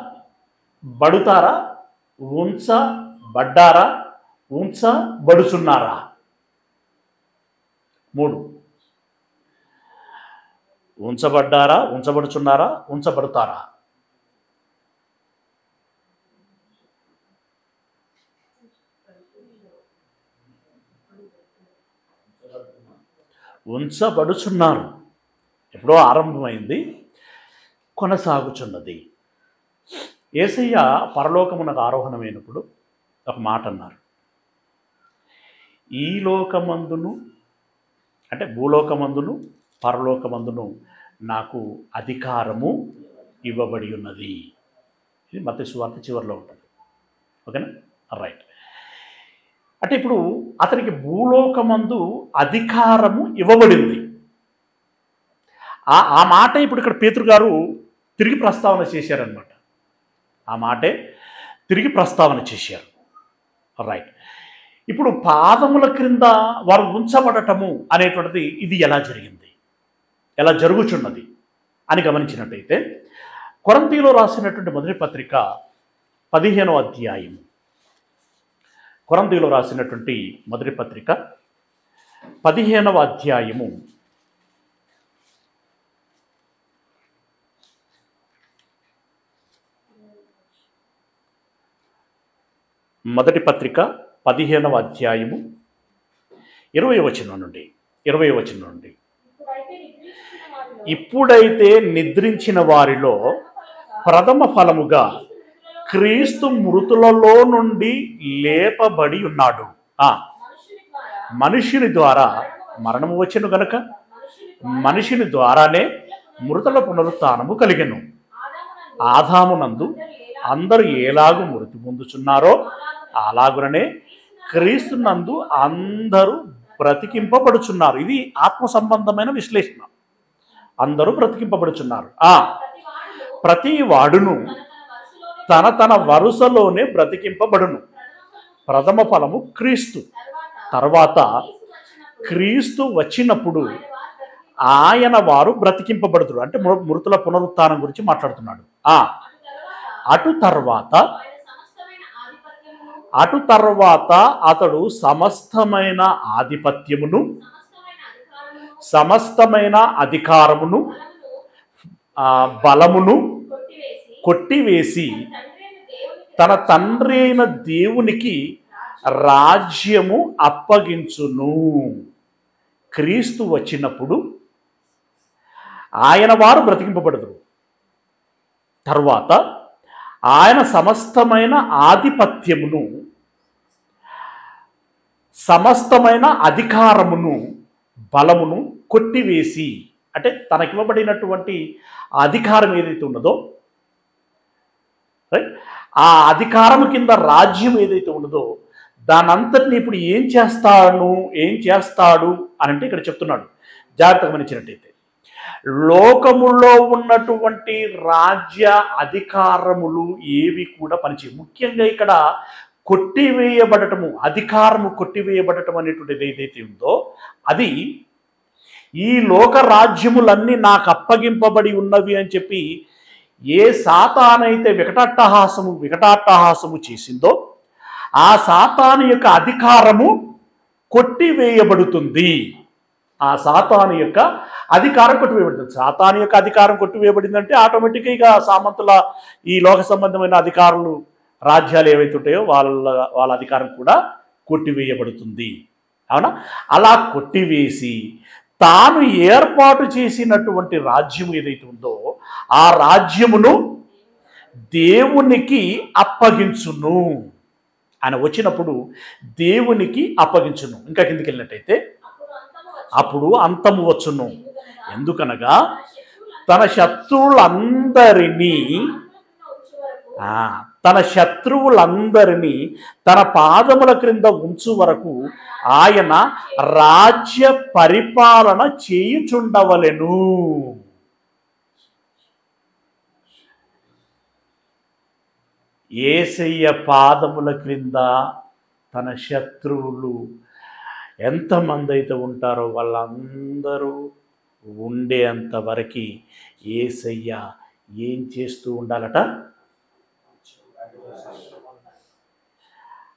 ఉంచబడ్డారా? ఉంచబడుచున్నారా? 3. ఉంచబడ్డారా? ఉంచబడుచున్నారా? ఉంచబడతారా? ఉంచబడుచున్నారు. ఎప్పుడో ఆరంభమైంది, కొనసాగుచున్నది. యేసయ్య పరలోకమునకు ఆరోహణమైనప్పుడు ఒక మాట అన్నారు, ఈ లోకమందును అంటే భూలోకమందును పరలోకమందును నాకు అధికారము ఇవ్వబడి ఉన్నది. ఇది మత్తయి సువార్త చివరిలో ఉంటుంది. ఓకేనా? రైట్. అంటే ఇప్పుడు అతనికి భూలోకమందు అధికారము ఇవ్వబడింది. ఆ మాట ఇప్పుడు ఇక్కడ పేతురు గారు తిరిగి ప్రస్తావన చేశారనమాట. ఆ మాటే తిరిగి ప్రస్తావన చేశారు. రైట్. ఇప్పుడు పాదముల క్రింద వారు ఉంచబడటము అనేటువంటిది ఇది ఎలా జరిగింది, ఎలా జరుగుచున్నది అని గమనించినట్టయితే, కొరింథీయులో రాసినటువంటి మొదటి పత్రిక 15వ అధ్యాయం, కొరింథీయులో రాసినటువంటి మొదటి పత్రిక 15వ అధ్యాయము 15వ అధ్యాయము 20వ వచనం నుండి ఇప్పుడైతే నిద్రించిన వారిలో ప్రథమ ఫలముగా క్రీస్తు మృతులలో నుండి లేపబడి ఉన్నాడు. మనుష్యుని ద్వారా మరణము వచ్చెను గనక మనుషుని ద్వారానే మృతుల పునరుత్థానము కలిగెను. ఆదామునందు అందరూ ఎలాగూ మృతి పొందుచున్నారో అలాగుననే క్రీస్తునందు అందరూ బ్రతికింపబడుచున్నారు. ఇది ఆత్మ సంబంధమైన విశ్లేషణ. అందరూ బ్రతికింపబడుచున్నారు. ప్రతి వాడును తన వరుసలోనే బ్రతికింపబడును. ప్రథమ ఫలము క్రీస్తు. తర్వాత క్రీస్తు వచ్చినప్పుడు ఆయన వారు బ్రతికింపబడుతున్నారు. అంటే మృతుల పునరుత్థానం గురించి మాట్లాడుతున్నాడు. అటు తర్వాత అతడు సమస్తమైన ఆధిపత్యమును, సమస్తమైన అధికారమును, బలమును కొట్టివేసి తన తండ్రి అయిన దేవునికి రాజ్యము అప్పగించును. క్రీస్తు వచ్చినప్పుడు ఆయన వారు బ్రతికింపబడదురు. తర్వాత ఆయన సమస్తమైన ఆధిపత్యమును, సమస్తమైన అధికారమును, బలమును కొట్టివేసి, అంటే తనకివ్వబడినటువంటి అధికారం ఏదైతే ఉన్నదో, రైట్, ఆ అధికారము కింద రాజ్యం ఏదైతే ఉన్నదో దానంతటిని ఇప్పుడు ఏం చేస్తాడు అని అంటే ఇక్కడ చెప్తున్నాడు. జాగ్రత్తగా గమనించినట్టయితే, లోకములో ఉన్నటువంటి రాజ్య అధికారములు ఏవి కూడా పనిచేయవు. ముఖ్యంగా ఇక్కడ కొట్టివేయబడటము, అధికారము కొట్టివేయబడటం అనేటువంటిది ఏదైతే ఉందో అది ఈ లోక రాజ్యములన్నీ నాకు అప్పగింపబడి ఉన్నవి అని చెప్పి ఏ సాతానైతే వికటాట్టహాసము చేసిందో ఆ సాతాను యొక్క అధికారము కొట్టివేయబడుతుంది. ఆ సాతాను యొక్క అధికారం కొట్టివేయబడుతుంది. సాతాను యొక్క అధికారం కొట్టివేయబడిందంటే ఆటోమేటిక్గా ఇక సామంతుల ఈ లోక సంబంధమైన అధికారులు, రాజ్యాలు ఏవైతే ఉంటాయో వాళ్ళ అధికారం కూడా కొట్టివేయబడుతుంది. అవునా? అలా కొట్టివేసి తాను ఏర్పాటు చేసినటువంటి రాజ్యం ఏదైతే ఉందో ఆ రాజ్యమును దేవునికి అప్పగించును. ఆయన వచ్చినప్పుడు దేవునికి అప్పగించును. ఇంకా కిందికి వెళ్ళినట్టయితే అప్పుడు అంతము వచ్చును. ఎందుకనగా తన శత్రువులందరినీ తన పాదముల క్రింద ఉంచు వరకు ఆయన రాజ్య పరిపాలన చేయుచుండవలెను. యేసయ్య పాదముల క్రింద తన శత్రువులు ఎంతమంది అయితే ఉంటారో వాళ్ళందరూ ఉండేంత వరకు యేసయ్య ఏం చేస్తూ ఉండాలట?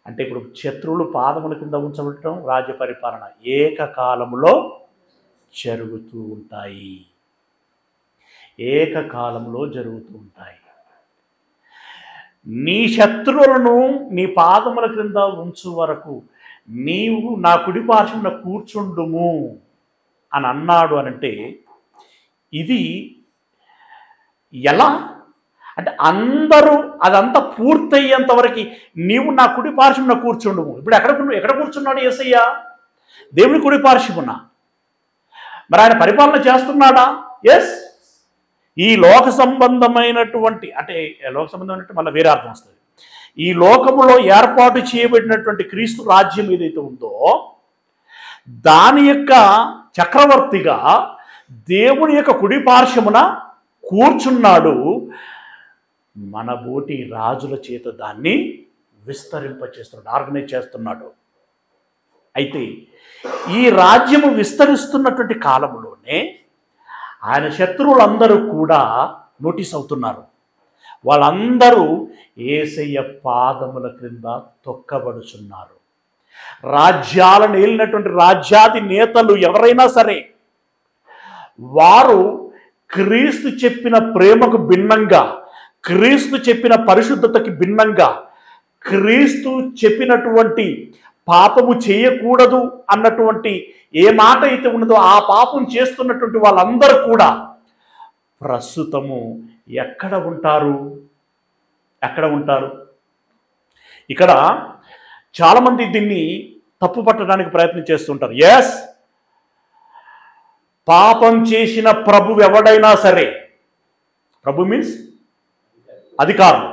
అంటే ఇప్పుడు శత్రువులు పాదముల కింద ఉంచబడటం రాజ్య పరిపాలన ఏకకాలంలో జరుగుతూ ఉంటాయి. ఏకకాలంలో జరుగుతూ ఉంటాయి. నీ శత్రువులను నీ పాదముల క్రింద ఉంచు వరకు నీవు నా కుడి పార్శ్వమున కూర్చుండుము అని అన్నాడు అనంటే ఇది ఎలా అంటే అందరూ అదంతా పూర్తయ్యేంత వరకు నీవు నా కుడి పార్శ్వమున కూర్చుండుము. ఇప్పుడు ఎక్కడ కూర్చున్నాడు యేసయ్య? దేవుని కుడి పార్శ్వమున. మరి ఆయన పరిపాలన చేస్తున్నాడా? ఎస్. ఈ లోక సంబంధమైనటువంటి అంటే లోక సంబంధమైనటువంటి మళ్ళీ వేరే అర్థం వస్తుంది. ఈ లోకములో ఏర్పాటు చేయబడినటువంటి క్రీస్తు రాజ్యం ఏదైతే ఉందో దాని యొక్క చక్రవర్తిగా దేవుని యొక్క కుడి పార్శ్వమున కూర్చున్నాడు. మన బోటి రాజుల చేత దాన్ని విస్తరింపచేస్తున్నాడు, ఆర్గనైజ్ చేస్తున్నాడు. అయితే ఈ రాజ్యము విస్తరిస్తున్నటువంటి కాలంలోనే ఆయన శత్రువులందరూ కూడా నోటీస్ అవుతున్నారు. వాళ్ళందరూ యేసయ్య పాదముల క్రింద తొక్కబడుచున్నారు. రాజ్యాలను ఏలినటువంటి రాజ్యాది నేతలు ఎవరైనా సరే వారు క్రీస్తు చెప్పిన ప్రేమకు భిన్నంగా, క్రీస్తు చెప్పిన పరిశుద్ధతకి భిన్నంగా, క్రీస్తు చెప్పినటువంటి పాపము చేయకూడదు అన్నటువంటి ఏ మాట అయితే ఉన్నదో ఆ పాపం చేస్తున్నటువంటి వాళ్ళందరూ కూడా ప్రస్తుతము ఎక్కడ ఉంటారు? ఇక్కడ చాలామంది దీన్ని తప్పు పట్టడానికి ప్రయత్నం చేస్తుంటారు. ఎస్, పాపం చేసిన ప్రభు ఎవడైనా సరే, ప్రభు మీన్స్ అధికారులు,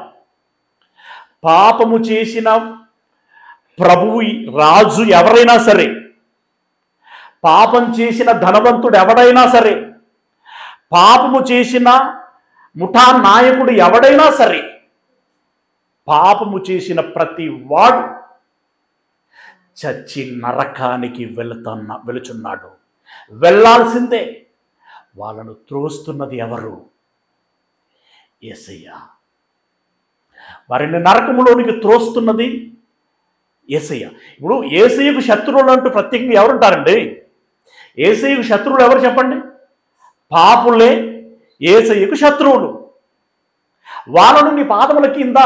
పాపము చేసిన ప్రభువు రాజు ఎవరైనా సరే, పాపం చేసిన ధనవంతుడు ఎవడైనా సరే, పాపము చేసిన ముఠా నాయకుడు ఎవడైనా సరే, పాపము చేసిన ప్రతి వాడు చచ్చి నరకానికి వెళుచున్నాడు. వెళ్ళాల్సిందే. వాళ్ళను త్రోస్తున్నది ఎవరు? యేసయ్య. వారిని నరకములోనికి త్రోస్తున్నది యేసయ్య. ఇప్పుడు యేసయ్యకు శత్రువులు అంటూ ప్రత్యేకంగా ఎవరుంటారండి? యేసయ్యకు శత్రువులు ఎవరు చెప్పండి? పాపులే యేసయ్యకు శత్రువులు. వాళ్ళను నీ పాదముల కింద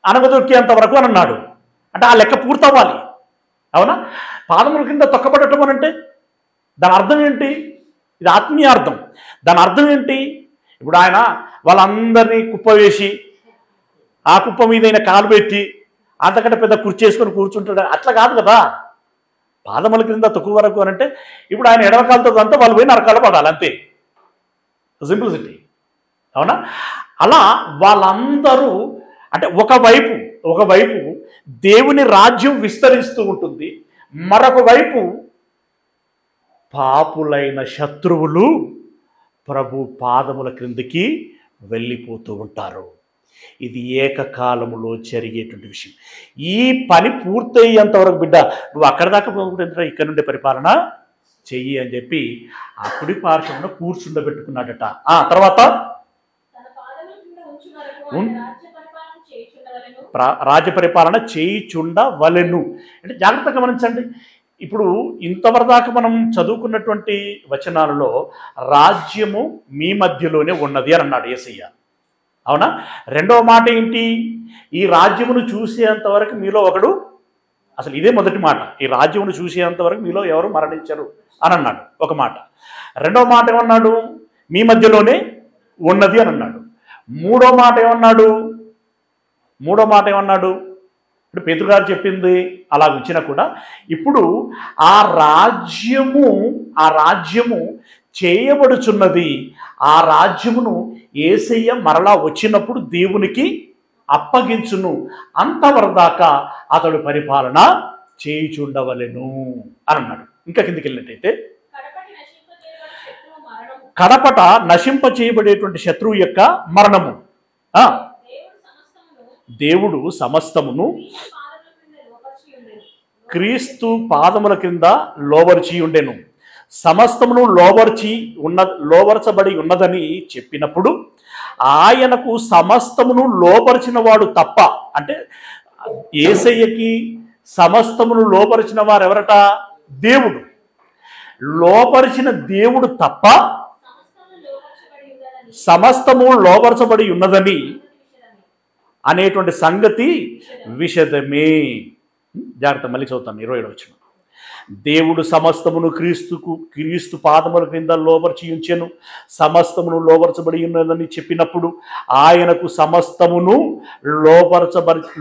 అనగదొక్కేంత వరకు అని అన్నాడు. అంటే ఆ లెక్క పూర్తవ్వాలి. అవునా? పాదముల కింద తొక్కబడటం అని అంటే దాని అర్థం ఏంటి? ఇది ఆత్మీయ అర్థం. దాని అర్థం ఏంటి? ఇప్పుడు ఆయన వాళ్ళందరినీ కుప్ప వేసి ఆ కుప్ప మీద ఆయన కాలు పెట్టి అంతకంటే పెద్ద కుర్చీ చేసుకొని కూర్చుంటాడు. అట్లా కాదు కదా. పాదముల క్రింద తొక్కు వరకు అని అంటే ఇప్పుడు ఆయన ఎడవకాలతో అంతా వాళ్ళు పోయి నరకాలు పడాలి, అంతే. సింప్లిసిటీ. అవునా? అలా వాళ్ళందరూ అంటే ఒకవైపు దేవుని రాజ్యం విస్తరిస్తూ ఉంటుంది, మరొక వైపు పాపులైన శత్రువులు ప్రభు పాదముల క్రిందికి వెళ్ళిపోతూ ఉంటారు. ఇది ఏకకాలములో జరిగేటువంటి విషయం. ఈ పని పూర్తయ్యేంత వరకు బిడ్డ నువ్వు అక్కడ దాకా పోకుండా ఇక్కడ నుండి పరిపాలన చెయ్యి అని చెప్పి ఆ కుడి పార్శ్వమున కూర్చుండబెట్టుకున్నాడట. తర్వాత రాజ్య పరిపాలన చేయుచుండవలెను అంటే జాగ్రత్తగా గమనించండి. ఇప్పుడు ఇంతవరదాకా మనం చదువుకున్నటువంటి వచనాలలో రాజ్యము మీ మధ్యలోనే ఉన్నది అని అన్నాడు యేసయ్య. అవునా? రెండవ మాట ఏంటి? ఈ రాజ్యమును చూసేంత వరకు మీలో ఒకడు, అసలు ఇదే మొదటి మాట, ఈ రాజ్యమును చూసేంత వరకు మీలో ఎవరు మరణించరు అని అన్నాడు ఒక మాట. రెండవ మాట ఏమన్నాడు? మీ మధ్యలోనే ఉన్నది అని అన్నాడు. మూడో మాట ఏమన్నాడు? ఇప్పుడు పేతురుగారు చెప్పింది అలా ఉంచినా కూడా ఇప్పుడు ఆ రాజ్యము చేయబడుచున్నది. ఆ రాజ్యమును యేసయ్య మరలా వచ్చినప్పుడు దేవునికి అప్పగించును, అంతవరదాకా అతడు పరిపాలన చేయుచుండవలెను అని అన్నాడు. ఇంకా కిందికి వెళ్ళినట్టయితే కడపట నశింప చేయబడేటువంటి శత్రువు యొక్క మరణము. దేవుడు సమస్తమును క్రీస్తు పాదముల క్రింద లోబర్చి ఉండెను. సమస్తమును లోబరచబడి ఉన్నదని చెప్పినప్పుడు ఆయనకు సమస్తమును లోపరిచిన వాడు తప్ప, అంటే యేసయ్యకి సమస్తమును లోపరిచిన వారు ఎవరట? దేవుడు. లోపరిచిన దేవుడు తప్ప సమస్తము లోపరచబడి ఉన్నదని అనేటువంటి సంగతి విషదమే. జాగ్రత్త, మళ్ళీ చదువుతాను 27వ వచనం. దేవుడు సమస్తమును క్రీస్తు పాదముల క్రింద లోపరిచి ఉంచెను, సమస్తమును లోపరచబడి ఉన్నదని చెప్పినప్పుడు ఆయనకు సమస్తమును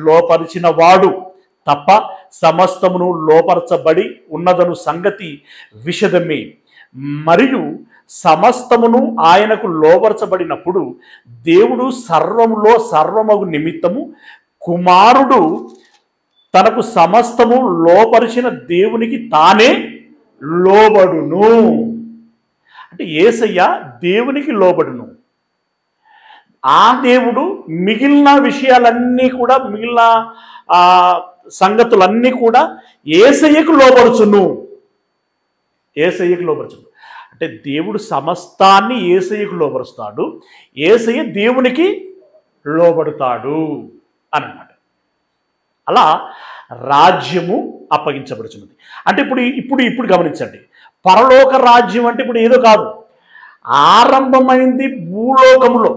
లోపరిచిన వాడు తప్ప సమస్తమును లోపరచబడి ఉన్నదను సంగతి విషదమే. మరియు సమస్తమును ఆయనకు లోపరచబడినప్పుడు దేవుడు సర్వమగు నిమిత్తము కుమారుడు తనకు సమస్తము లోపరిచిన దేవునికి తానే లోబడును. అంటే యేసయ్య దేవునికి లోబడును. ఆ దేవుడు మిగిలిన విషయాలన్నీ కూడా, మిగిలిన సంగతులన్నీ కూడా యేసయ్యకు లోబడుచును. అంటే దేవుడు సమస్తాన్ని యేసయ్యకు లోబరుస్తాడు, యేసయ్య దేవునికి లోబడుతాడు అన్నమాట. అలా రాజ్యము అప్పగించబడుచున్నది. అంటే ఇప్పుడు గమనించండి, పరలోక రాజ్యం అంటే ఇప్పుడు ఏదో కాదు, ఆరంభమైంది భూలోకములో,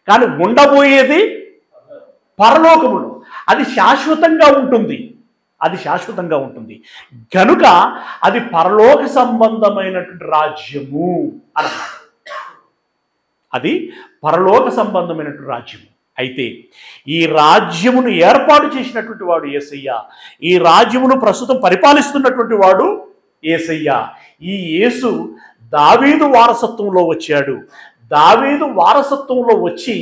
కానీ ఉండబోయేది పరలోకములో. అది శాశ్వతంగా ఉంటుంది. కనుక అది పరలోక సంబంధమైనటువంటి రాజ్యము అన్నమాట. అది పరలోక సంబంధమైనటువంటి రాజ్యము. అయితే ఈ రాజ్యమును ఏర్పాటు చేసినటువంటి వాడు యేసయ్య. ఈ రాజ్యమును ప్రస్తుతం పరిపాలిస్తున్నటువంటి వాడు యేసయ్య. ఈ యేసు దావీదు వారసత్వంలో వచ్చాడు. దావీదు వారసత్వంలో వచ్చి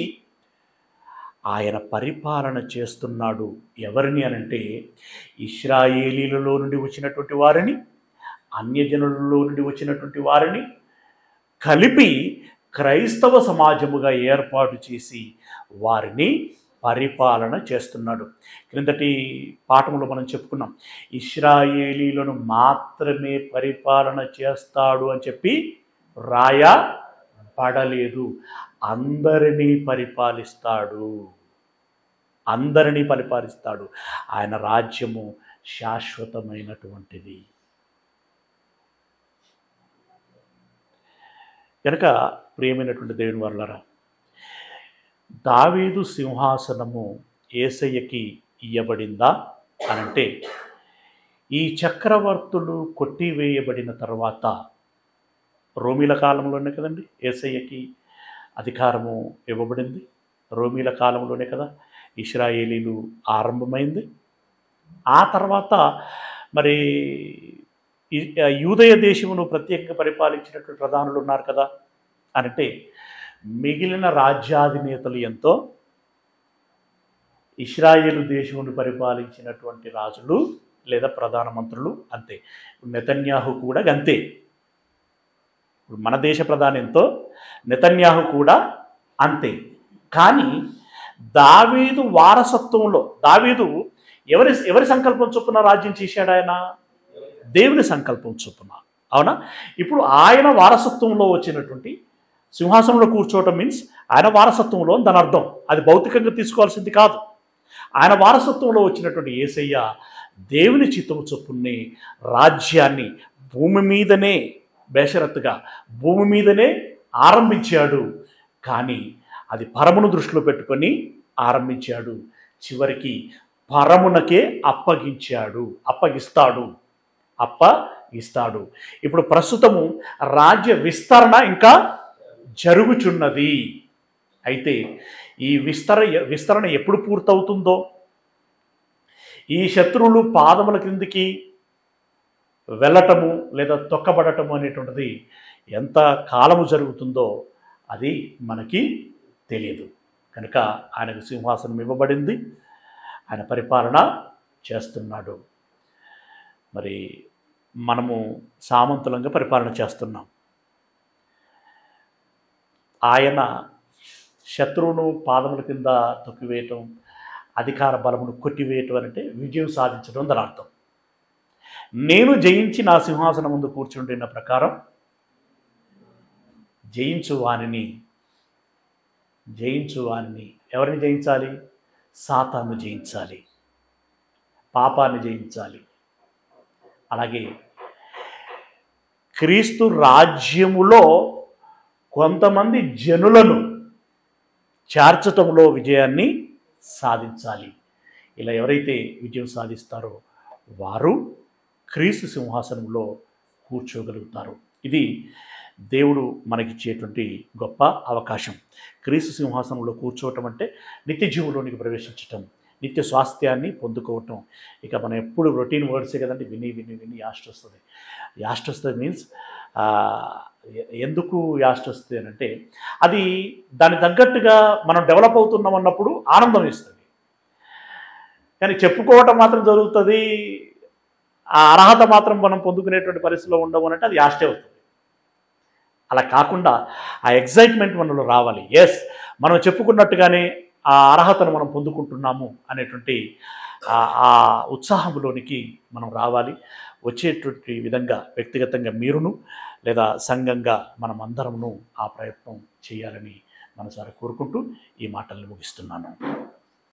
ఆయన పరిపాలన చేస్తున్నాడు. ఎవరిని అనంటే ఇశ్రాయేలీలలో నుండి వచ్చినటువంటి వారిని, అన్యజనులలో నుండి వచ్చినటువంటి వారిని కలిపి క్రైస్తవ సమాజముగా ఏర్పాటు చేసి వారిని పరిపాలన చేస్తున్నాడు. క్రిందటి పాఠంలో మనం చెప్పుకున్నాం, ఇశ్రాయేలీలను మాత్రమే పరిపాలన చేస్తాడు అని చెప్పి రాయబడలేదు. అందరినీ పరిపాలిస్తాడు. ఆయన రాజ్యము శాశ్వతమైనటువంటిది. కనుక ప్రియమైనటువంటి దేవుని వర్లారా, దావీదు సింహాసనము యేసయ్యకి ఇయ్యబడిందా అనంటే, ఈ చక్రవర్తులు కొట్టివేయబడిన తర్వాత రోమీల కాలంలోనే కదండి యేసయ్యకి అధికారము ఇవ్వబడింది. రోమీల కాలంలోనే కదా ఇశ్రాయేలీలు ఆరంభమైంది. ఆ తర్వాత మరి యూదయ దేశమును ప్రత్యేకంగా పరిపాలించినటువంటి ప్రధానులు ఉన్నారు కదా అంటే, మిగిలిన రాజ్యాధినేతలు ఎంతో ఇశ్రాయేలు దేశమును పరిపాలించినటువంటి రాజులు లేదా ప్రధానమంత్రులు అంతే. నెతన్యాహు కూడా అంతే. ఇప్పుడు మన దేశ ప్రధాని ఎంతో, నెతన్యాహు కూడా అంతే. కానీ దావీదు వారసత్వంలో, దావీదు ఎవరి సంకల్పం చొప్పున రాజ్యం చేశాడు? ఆయన దేవుని సంకల్పం చొప్పున. అవునా? ఇప్పుడు ఆయన వారసత్వంలో వచ్చినటువంటి సింహాసనంలో కూర్చోవటం మీన్స్ ఆయన వారసత్వంలో దాని అర్థం. అది భౌతికంగా తీసుకోవాల్సింది కాదు. ఆయన వారసత్వంలో వచ్చినటువంటి యేసయ్య దేవుని చిత్తము చొప్పునే రాజ్యాన్ని భూమి మీదనే బేషరత్తుగా భూమి మీదనే ఆరంభించాడు. కానీ అది పరమును దృష్టిలో పెట్టుకొని ఆరంభించాడు. చివరికి పరమునకే అప్పగిస్తాడు. ఇస్తాడు. ఇప్పుడు ప్రస్తుతము రాజ్య విస్తరణ ఇంకా జరుగుచున్నది. అయితే ఈ విస్తరణ ఎప్పుడు పూర్తవుతుందో, ఈ శత్రువులు పాదముల క్రిందికి వెళ్ళటము లేదా తొక్కబడటము అనేటువంటిది ఎంత కాలము జరుగుతుందో అది మనకి తెలియదు. కనుక ఆయనకు సింహాసనం ఇవ్వబడింది, ఆయన పరిపాలన చేస్తున్నాడు. మరి మనము సామంతులంగా పరిపాలన చేస్తున్నాం. ఆయన శత్రువును పాదముల కింద తొక్కివేయటం, అధికార బలమును కొట్టివేయటం అంటే విజయం సాధించడం దాని అర్థం. నేను జయించి నా సింహాసనం ముందు కూర్చుంటున్న ప్రకారం జయించు వానిని ఎవరిని జయించాలి? సాతాను జయించాలి, పాపాన్ని జయించాలి. అలాగే క్రీస్తు రాజ్యములో కొంతమంది జనులను చేర్చటంలో విజయాన్ని సాధించాలి. ఇలా ఎవరైతే విజయం సాధిస్తారో వారు క్రీస్తు సింహాసనంలో కూర్చోగలుగుతారు. ఇది దేవుడు మనకిచ్చేటువంటి గొప్ప అవకాశం. క్రీస్తు సింహాసనంలో కూర్చోవటం అంటే నిత్య జీవులోనికి ప్రవేశించటం, నిత్య స్వాస్థ్యాన్ని పొందుకోవటం. ఇక మనం ఎప్పుడు రొటీన్ వర్డ్సే కదండి, విని విని విని యాస్ట్ వస్తుంది. యాస్ట్ వస్తుంది మీన్స్ ఎందుకు యాస్ట్ వస్తుంది అని అంటే, అది దానికి తగ్గట్టుగా మనం డెవలప్ అవుతున్నాం అన్నప్పుడు ఆనందం ఇస్తుంది. కానీ చెప్పుకోవటం మాత్రం జరుగుతుంది, ఆ అర్హత మాత్రం మనం పొందుకునేటువంటి పరిస్థితిలో ఉండవు అంటే అది యాస్టే అవుతుంది. అలా కాకుండా ఆ ఎగ్జైట్మెంట్ మనలో రావాలి. ఎస్, మనం చెప్పుకున్నట్టుగానే ఆ అర్హతను మనం పొందుకుంటున్నాము అనేటువంటి ఆ ఉత్సాహంలోనికి మనం రావాలి. వచ్చేటువంటి విధంగా వ్యక్తిగతంగా మీరును లేదా సంఘంగా మనం అందరమును ఆ ప్రయత్నం చేయాలని మనసారా కోరుకుంటూ ఈ మాటల్ని ముగిస్తున్నాను.